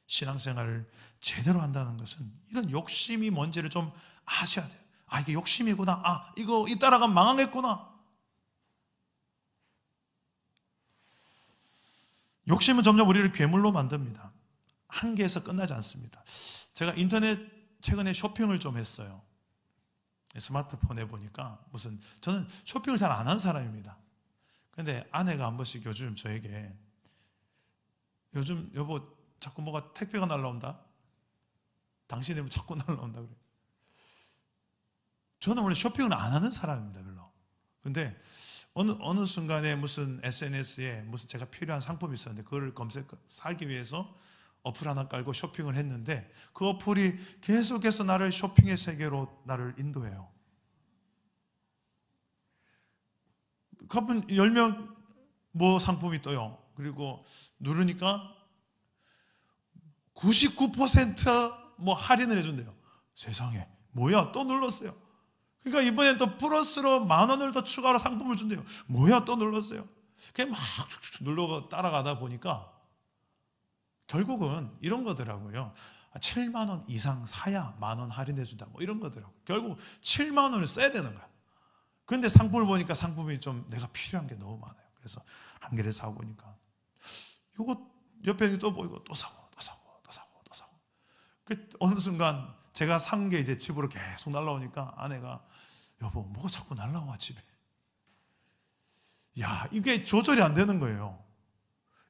신앙생활을 제대로 한다는 것은 이런 욕심이 뭔지를 좀 아셔야 돼요. 아, 이게 욕심이구나. 아, 이거 따라가면 망하겠구나. 욕심은 점점 우리를 괴물로 만듭니다. 한계에서 끝나지 않습니다. 제가 인터넷 최근에 쇼핑을 좀 했어요. 스마트폰에 보니까 저는 쇼핑을 잘 안 한 사람입니다. 근데 아내가 한 번씩 요즘 저에게 요즘 여보 자꾸 뭐가 택배가 날라온다. 당신이 뭐 자꾸 날라온다 그래. 저는 원래 쇼핑을 안 하는 사람입니다, 별로. 근데 어느 순간에 무슨 SNS에 무슨 제가 필요한 상품이 있었는데 그거를 사기 위해서 어플 하나 깔고 쇼핑을 했는데 그 어플이 계속해서 나를 쇼핑의 세계로 나를 인도해요. 열면 뭐 상품이 떠요. 그리고 누르니까 99% 뭐 할인을 해준대요. 세상에 뭐야, 또 눌렀어요. 그러니까 이번엔 또 플러스로 10,000원을 더 추가로 상품을 준대요. 뭐야, 또 눌렀어요. 그냥 막 눌러 따라가다 보니까 결국은 이런 거더라고요. 7만 원 이상 사야 10,000원 할인해준다. 뭐 이런 거더라고요. 결국 7만 원을 써야 되는 거야. 그런데 상품을 보니까 상품이 좀 내가 필요한 게 너무 많아요. 그래서 한 개를 사고 보니까 이거 옆에 또 보이고 또 사고 또 사고 또 사고 또 사고. 그 어느 순간 제가 산 게 이제 집으로 계속 날라오니까 아내가 여보 뭐가 자꾸 날라와 집에. 야, 이게 조절이 안 되는 거예요.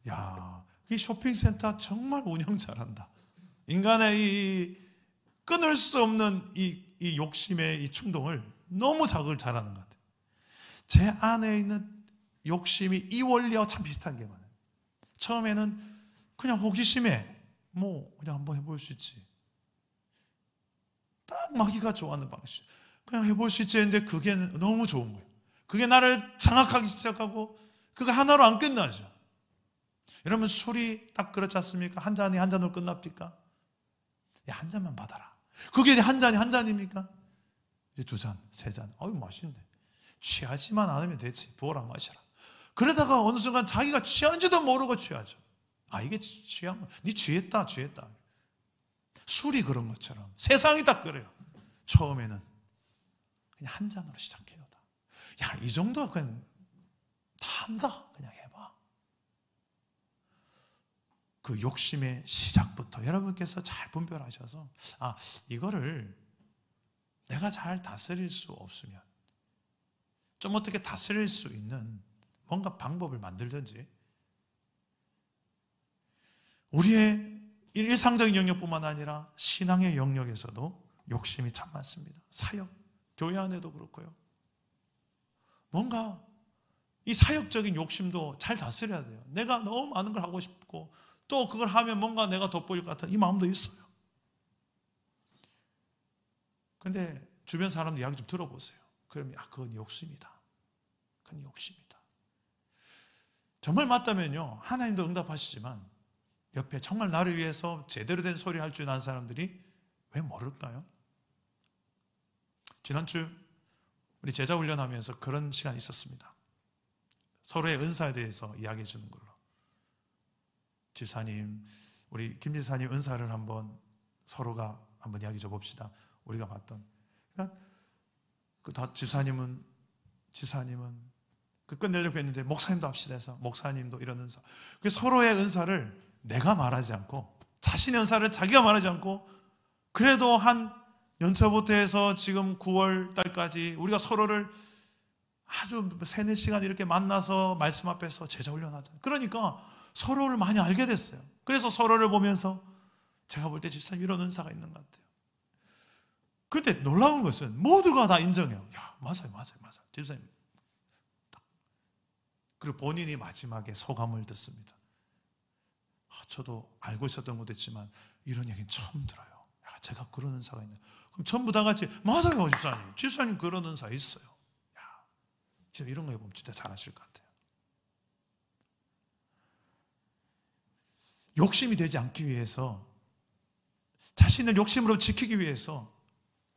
야, 이 쇼핑센터 정말 운영 잘한다. 인간의 이 끊을 수 없는 이 욕심의 이 충동을 너무 자극을 잘하는 것 같아요. 제 안에 있는 욕심이 이 원리와 참 비슷한 게 많아요. 처음에는 그냥 호기심에 뭐 그냥 한번 해볼 수 있지. 딱 마귀가 좋아하는 방식. 그냥 해볼 수 있지 했는데 그게 너무 좋은 거예요. 그게 나를 장악하기 시작하고 그거 하나로 안 끝나죠. 여러분, 술이 딱 그렇지 않습니까? 한 잔이 한 잔으로 끝납니까? 야, 한 잔만 받아라. 그게 한 잔이 한 잔입니까? 이제 두 잔, 세 잔. 아유, 맛있네. 취하지만 않으면 되지. 부어라 마셔라. 그러다가 어느 순간 자기가 취한지도 모르고 취하죠. 아, 이게 취한 거. 니 취했다. 술이 그런 것처럼 세상이 다 그래요. 처음에는 그냥 한 잔으로 시작해요. 야, 이 정도 그냥 다 한다. 그냥 해봐. 그 욕심의 시작부터 여러분께서 잘 분별하셔서, 아, 이거를 내가 잘 다스릴 수 없으면 좀 어떻게 다스릴 수 있는 뭔가 방법을 만들든지, 우리의 일상적인 영역뿐만 아니라 신앙의 영역에서도 욕심이 참 많습니다. 사역, 교회 안에도 그렇고요. 뭔가 이 사역적인 욕심도 잘 다스려야 돼요. 내가 너무 많은 걸 하고 싶고 또 그걸 하면 뭔가 내가 돋보일 것 같은 이 마음도 있어요. 그런데 주변 사람들 이야기 좀 들어보세요. 그러면 그건 욕심이다. 그건 욕심이다. 정말 맞다면요, 하나님도 응답하시지만 옆에 정말 나를 위해서 제대로 된 소리 할 줄 아는 사람들이 왜 모를까요? 지난주 우리 제자 훈련하면서 그런 시간이 있었습니다. 서로의 은사에 대해서 이야기해 주는 걸로. 집사님, 우리 김 집사님 은사를 한번 서로가 한번 이야기해 줘 봅시다. 우리가 봤던. 그러니까 집사님은 그 끝내려고 했는데 목사님도 합시다 해서 목사님도 이런 은사. 그 서로의 은사를 내가 말하지 않고, 자신의 은사를 자기가 말하지 않고, 그래도 한 연초부터 해서 지금 9월 달까지 우리가 서로를 아주 3-4시간 이렇게 만나서 말씀 앞에서 제자 훈련하잖아요. 그러니까 서로를 많이 알게 됐어요. 그래서 서로를 보면서 제가 볼 때 집사님 이런 은사가 있는 것 같아요. 그런데 놀라운 것은 모두가 다 인정해요. 야, 맞아요. 집사님. 그리고 본인이 마지막에 소감을 듣습니다. 저도 알고 있었던 것도 있지만 이런 얘기는 처음 들어요. 야, 제가 그런 은사가 있네. 그럼 전부 다 같이 맞아요, 집사님 그런 은사 있어요. 야, 진짜 이런 거 해보면 진짜 잘하실 것 같아요. 욕심이 되지 않기 위해서, 자신을 욕심으로 지키기 위해서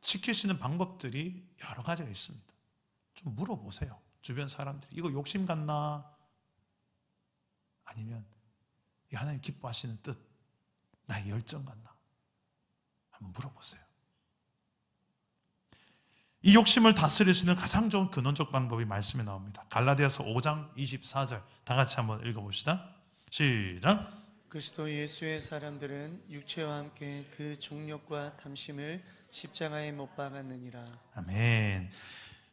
지킬 수 있는 방법들이 여러 가지가 있습니다. 좀 물어보세요. 주변 사람들이 이거 욕심 같나? 아니면 이 하나님 기뻐하시는 뜻, 나의 열정 같나? 한번 물어보세요. 이 욕심을 다스릴 수 있는 가장 좋은 근원적 방법이 말씀에 나옵니다. 갈라디아서 5장 24절 다 같이 한번 읽어봅시다. 시작. 그리스도 예수의 사람들은 육체와 함께 그 정욕과 탐심을 십자가에 못 박았느니라. 아멘.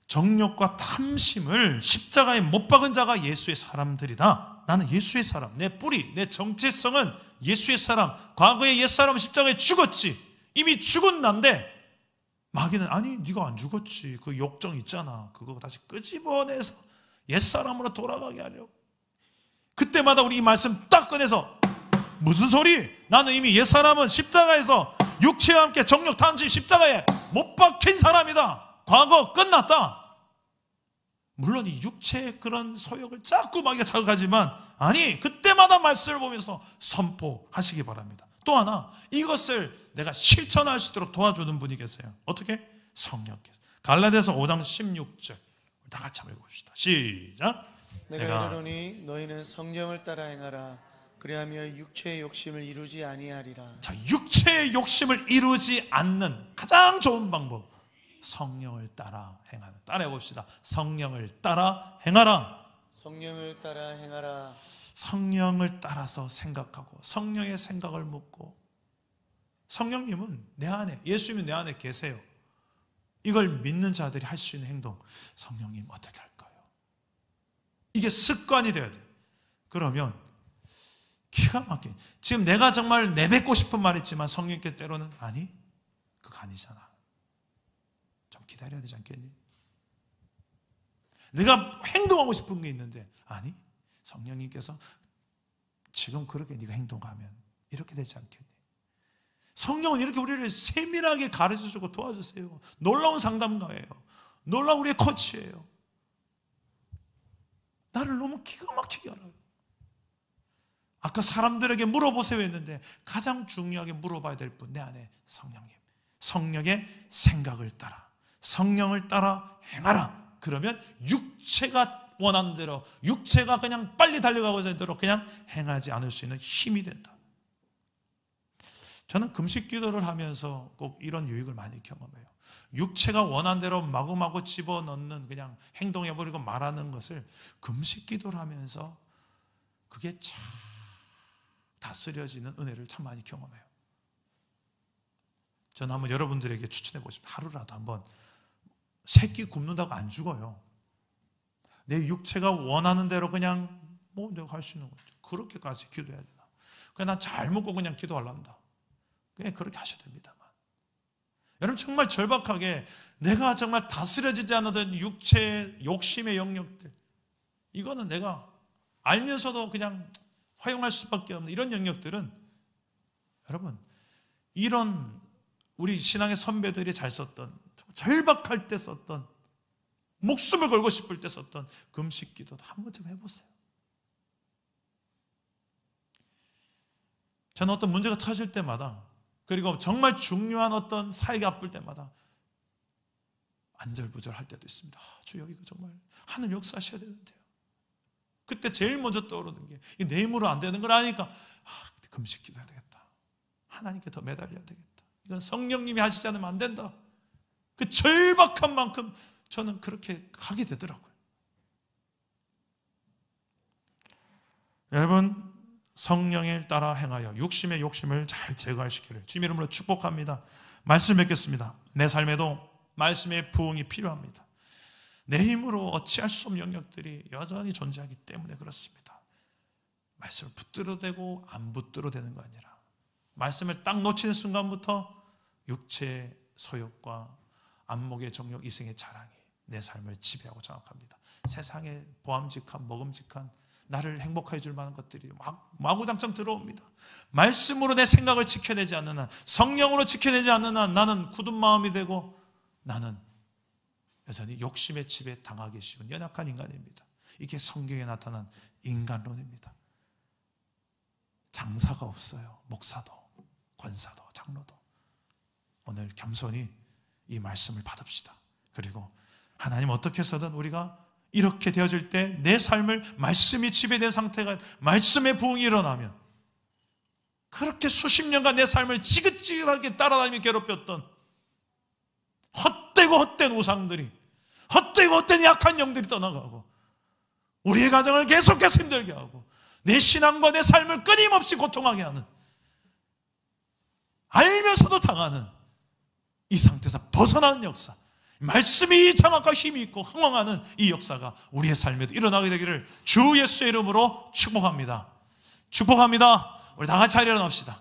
정욕과 탐심을 십자가에 못 박은 자가 예수의 사람들이다. 나는 예수의 사람, 내 뿌리, 내 정체성은 예수의 사람. 과거의 옛사람은 십자가에 죽었지. 이미 죽은 난데 마귀는 아니 네가 안 죽었지. 그 욕정 있잖아. 그거 다시 끄집어내서 옛사람으로 돌아가게 하려고. 그때마다 우리 이 말씀 딱 꺼내서 무슨 소리? 나는 이미 옛사람은 십자가에서 육체와 함께 정욕 탐심 십자가에 못 박힌 사람이다. 과거 끝났다. 물론 이 육체의 그런 소욕을 자꾸 마귀가 자극하지만 아니, 그때마다 말씀을 보면서 선포하시기 바랍니다. 또 하나, 이것을 내가 실천할 수 있도록 도와주는 분이 계세요. 어떻게? 성령께서. 갈라디아서 5장 16절 다 같이 한번 읽어봅시다. 시작. 내가 이르노니 너희는 성령을 따라 행하라. 그리하며 육체의 욕심을 이루지 아니하리라. 자, 육체의 욕심을 이루지 않는 가장 좋은 방법, 성령을 따라 행하는. 따라해 봅시다. 성령을 따라 행하라. 성령을 따라 행하라. 성령을 따라서 생각하고 성령의 생각을 묻고, 성령님은 내 안에, 예수님이 내 안에 계세요. 이걸 믿는 자들이 할 수 있는 행동, 성령님 어떻게 할까요? 이게 습관이 돼야 돼요. 그러면 기가 막힌, 지금 내가 정말 내뱉고 싶은 말 있지만 성령께 때로는 아니, 그거 아니잖아. 좀 기다려야 되지 않겠니? 내가 행동하고 싶은 게 있는데 아니, 성령님께서 지금 그렇게 네가 행동하면 이렇게 되지 않겠니? 성령은 이렇게 우리를 세밀하게 가르쳐주고 도와주세요. 놀라운 상담가예요. 놀라운 우리의 코치예요. 나를 너무 기가 막히게 알아요. 아까 사람들에게 물어보세요 했는데 가장 중요하게 물어봐야 될 분, 내 안에 성령님. 성령의 생각을 따라, 성령을 따라 행하라. 그러면 육체가 원하는 대로, 육체가 그냥 빨리 달려가고자 하는 대로 그냥 행하지 않을 수 있는 힘이 된다. 저는 금식 기도를 하면서 꼭 이런 유익을 많이 경험해요. 육체가 원하는 대로 마구마구 집어넣는, 그냥 행동해버리고 말하는 것을 금식 기도를 하면서 그게 참 다스려지는 은혜를 참 많이 경험해요. 저는 한번 여러분들에게 추천해 보고 싶습니다. 하루라도 한번, 새끼 굶는다고 안 죽어요. 내 육체가 원하는 대로 그냥 내가 할 수 있는 거죠. 그렇게까지 기도해야 되나? 그냥 난 잘 먹고 그냥 기도하려한다. 그냥 그렇게 하셔도 됩니다만, 여러분 정말 절박하게 내가 정말 다스려지지 않는 육체 욕심의 영역들, 이거는 내가 알면서도 그냥 허용할 수밖에 없는 이런 영역들은, 여러분 이런 우리 신앙의 선배들이 잘 썼던, 절박할 때 썼던, 목숨을 걸고 싶을 때 썼던 금식 기도도 한 번쯤 해보세요. 저는 어떤 문제가 터질 때마다, 그리고 정말 중요한 어떤 사역이 아플 때마다 안절부절할 때도 있습니다. 주여, 이거 정말 하늘 역사하셔야 되는데요. 그때 제일 먼저 떠오르는 게, 내 힘으로 안 되는 걸 아니까 금식 기도해야 되겠다. 하나님께 더 매달려야 되겠다. 이건 성령님이 하시지 않으면 안 된다. 그 절박한 만큼 저는 그렇게 하게 되더라고요. 여러분, 성령을 따라 행하여 육심의 욕심을 잘 제거하시기를 주님 이름으로 축복합니다. 말씀 맺겠습니다. 내 삶에도 말씀의 부흥이 필요합니다. 내 힘으로 어찌할 수 없는 영역들이 여전히 존재하기 때문에 그렇습니다. 말씀을 붙들어대고 안 붙들어대는 거 아니라, 말씀을 딱 놓치는 순간부터 육체의 소욕과 안목의 정욕, 이생의 자랑이 내 삶을 지배하고 장악합니다. 세상의 보암직한, 먹음직한, 나를 행복하게 해줄 만한 것들이 마구장창 들어옵니다. 말씀으로 내 생각을 지켜내지 않는 한, 성령으로 지켜내지 않는 한 나는 굳은 마음이 되고, 나는 여전히 욕심의 집에 당하기 쉬운 연약한 인간입니다. 이게 성경에 나타난 인간론입니다. 장사가 없어요. 목사도, 권사도, 장로도. 오늘 겸손히 이 말씀을 받읍시다. 그리고 하나님 어떻게 해서든 우리가 이렇게 되어질 때 내 삶을 말씀이 지배된 상태가, 말씀의 부흥이 일어나면, 그렇게 수십 년간 내 삶을 지긋지긋하게 따라다니며 괴롭혔던 헛되고 헛된 우상들이, 헛되고 헛된 약한 영들이 떠나가고, 우리의 가정을 계속해서 힘들게 하고 내 신앙과 내 삶을 끊임없이 고통하게 하는, 알면서도 당하는 이 상태에서 벗어나는 역사, 말씀이 장악하고 힘이 있고 흥왕하는 이 역사가 우리의 삶에도 일어나게 되기를 주 예수의 이름으로 축복합니다. 축복합니다. 우리 다 같이 일어납시다.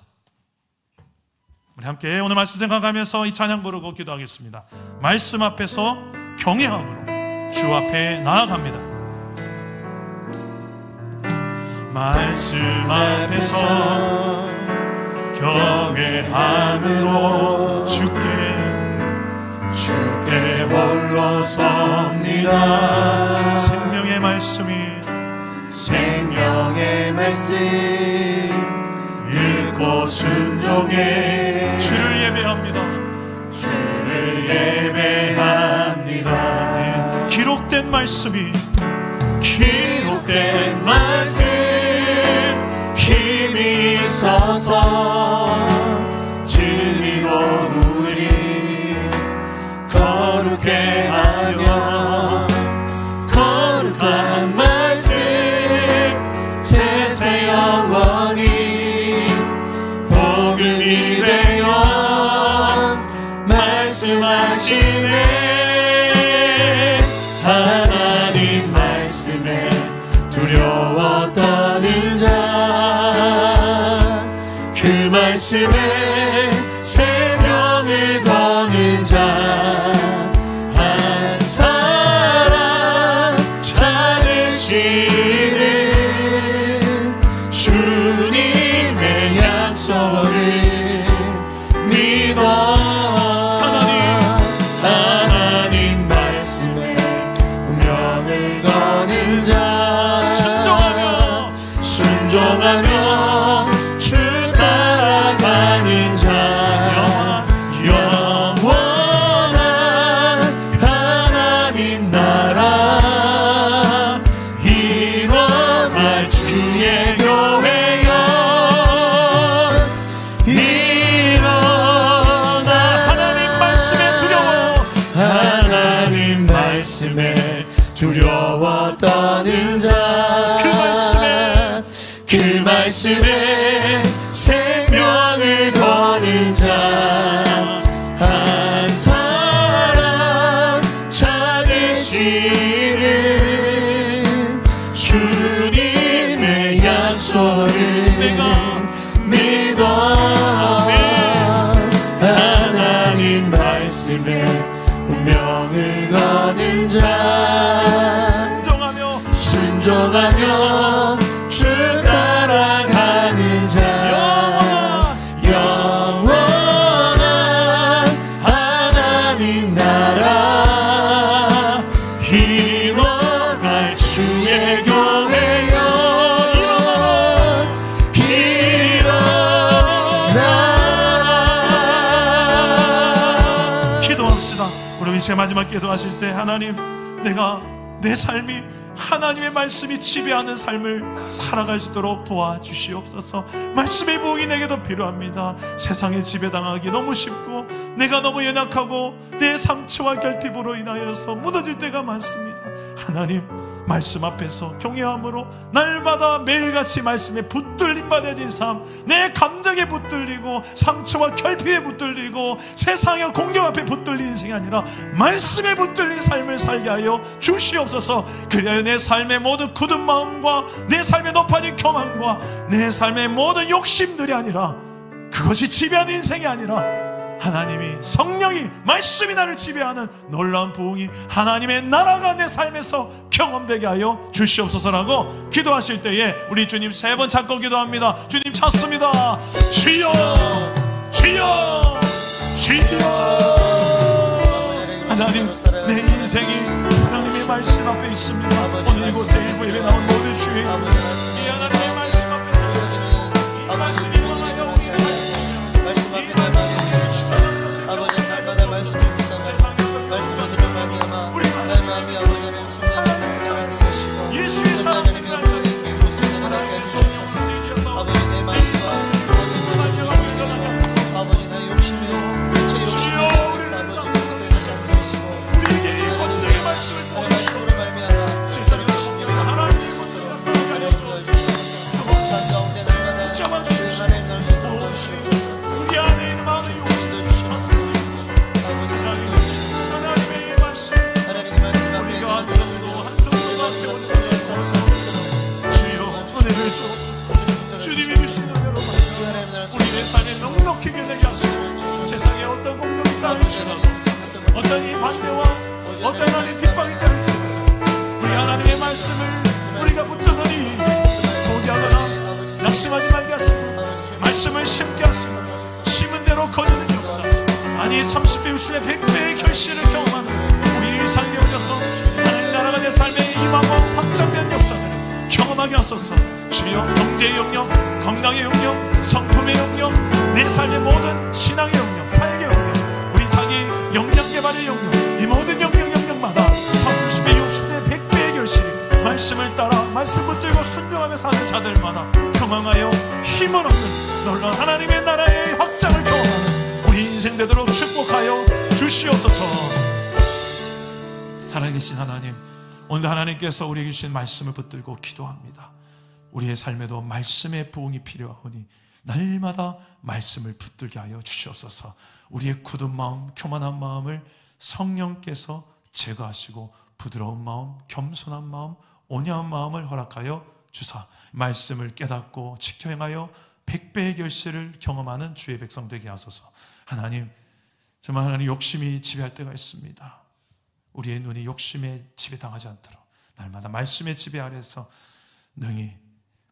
우리 함께 오늘 말씀 생각하면서 이 찬양 부르고 기도하겠습니다. 말씀 앞에서 경외함으로 주 앞에 나아갑니다. 말씀 앞에서 경외함으로 주께 홀로 섭니다. 생명의 말씀이, 생명의 말씀 읽고 순종해 주를 예배합니다. 주를 예배합니다. 기록된 말씀이, 기록된 말씀 힘이 있어서 진리로 거룩게 하며, 거룩한 말씀 세세 영원히 복음이 되어 말씀하시네. 하나님 말씀에 두려워 떠는 자, 그 말씀에 생명을 거는 자, 주님의 약속을 믿어. 하나님 말씀에 운명을 거는 자, 순종하며 주 따라가는 자 영원한 하나님 나라 일어날 주의 교회여 일어나 하나님 말씀에 두려워 하나님 말씀에 두려워 떠는 자 그 말씀에 생명을 거는 자 한 사람 찾으시는 주님의 약속을 내가 믿어 하나님 말씀에 운명을 거는 자 순종하며 주 따라가는 자 영원한 하나님 나라 일어날 주의 교회여 일어나 기도합시다. 우리 제 마지막 기도하실 때 하나님 내가 내 삶이 하나님의 말씀이 지배하는 삶을 살아갈 수 있도록 도와주시옵소서. 말씀의 부흥이 내게도 필요합니다. 세상에 지배당하기 너무 쉽고 내가 너무 연약하고 내 상처와 결핍으로 인하여서 무너질 때가 많습니다. 하나님 말씀 앞에서 경외함으로 날마다 매일같이 말씀에 붙들림 받아진 삶, 내 감정에 붙들리고 상처와 결핍에 붙들리고 세상의 공격 앞에 붙들린 인생이 아니라 말씀에 붙들린 삶을 살게 하여 주시옵소서. 그래야 내 삶의 모든 굳은 마음과 내 삶의 높아진 교만과 내 삶의 모든 욕심들이 아니라 그것이 지배하는 인생이 아니라 하나님이 성령이 말씀이 나를 지배하는 놀라운 부흥이 하나님의 나라가 내 삶에서 경험되게 하여 주시옵소서라고 기도하실 때에 우리 주님 세 번 찾고 기도합니다. 주님 찾습니다. 주여 주여 주여. 하나님 내 인생이 하나님의 말씀 앞에 있습니다. 오늘 이곳에 일부 예배 나온 모든 주의 이 하나님의 말씀 앞에 이 말씀이 임하여 우리 삶에 이 말씀이 아버지 날마다 말씀을 묵상하며 말씀을 들어 말미암아 나의 마음이 아버지를 순간하는 것이고 하나님의 음성이 들리고 있는 하나님의 아버지 내 마음과 모든 것을 아버지 나의 욕심에 제 욕심에 대해서 아버지 붙들리지 않는 것이고 하나님의 말씀으로 말미암아 세상의 욕심이 하나님의 가려주어 주시고 산 가운데 날마다 주의 하나님 날 붙들어주시고 우리 안에 있는 마음의 주님이 주시는 대로 우리 내 삶에 넉넉히 견내게 하시고 세상에 어떤 공격이 따를지라도 어떤 이 반대와 어떤 하나님 핍박이 따를지라도 우리 하나님의 말씀을 우리가 붙들으니 소개하거나 낙심하지 말게 하시고 말씀을 심게 하시고 심은 대로 거두는 역사 아니 30배 60배 100배의 결실을 경험하는 우리 일상에 올려서 하나님 나라가 내 삶에 임하고 확장된 역사들을 경험하게 하소서. 주여 경제의 영역, 건강의 영역, 성품의 영역, 내 삶의 모든 신앙의 영역, 사역의 영역, 우리 자기 역량 개발의 영역, 이 모든 영역마다 30배, 60배, 100배의 결실이 말씀을 따라 말씀 붙들고 순종하며 사는 자들마다 평안하여 힘을 얻는 놀라운 하나님의 나라의 확장을 경험하는 우리 인생 되도록 축복하여 주시옵소서. 살아계신 하나님, 오늘 하나님께서 우리에게 주신 말씀을 붙들고 기도합니다. 우리의 삶에도 말씀의 부흥이 필요하오니 날마다 말씀을 붙들게 하여 주시옵소서. 우리의 굳은 마음, 교만한 마음을 성령께서 제거하시고 부드러운 마음, 겸손한 마음, 온유한 마음을 허락하여 주사 말씀을 깨닫고 지켜 행하여 100배의 결실을 경험하는 주의 백성 되게 하소서. 하나님, 정말 하나님 욕심이 지배할 때가 있습니다. 우리의 눈이 욕심에 지배당하지 않도록 날마다 말씀의 지배 아래서 능히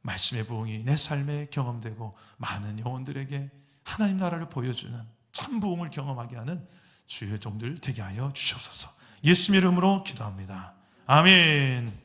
말씀의 부흥이 내 삶에 경험되고 많은 영혼들에게 하나님 나라를 보여주는 참 부흥을 경험하게 하는 주의 종들 되게 하여 주시옵소서. 예수님의 이름으로 기도합니다. 아멘.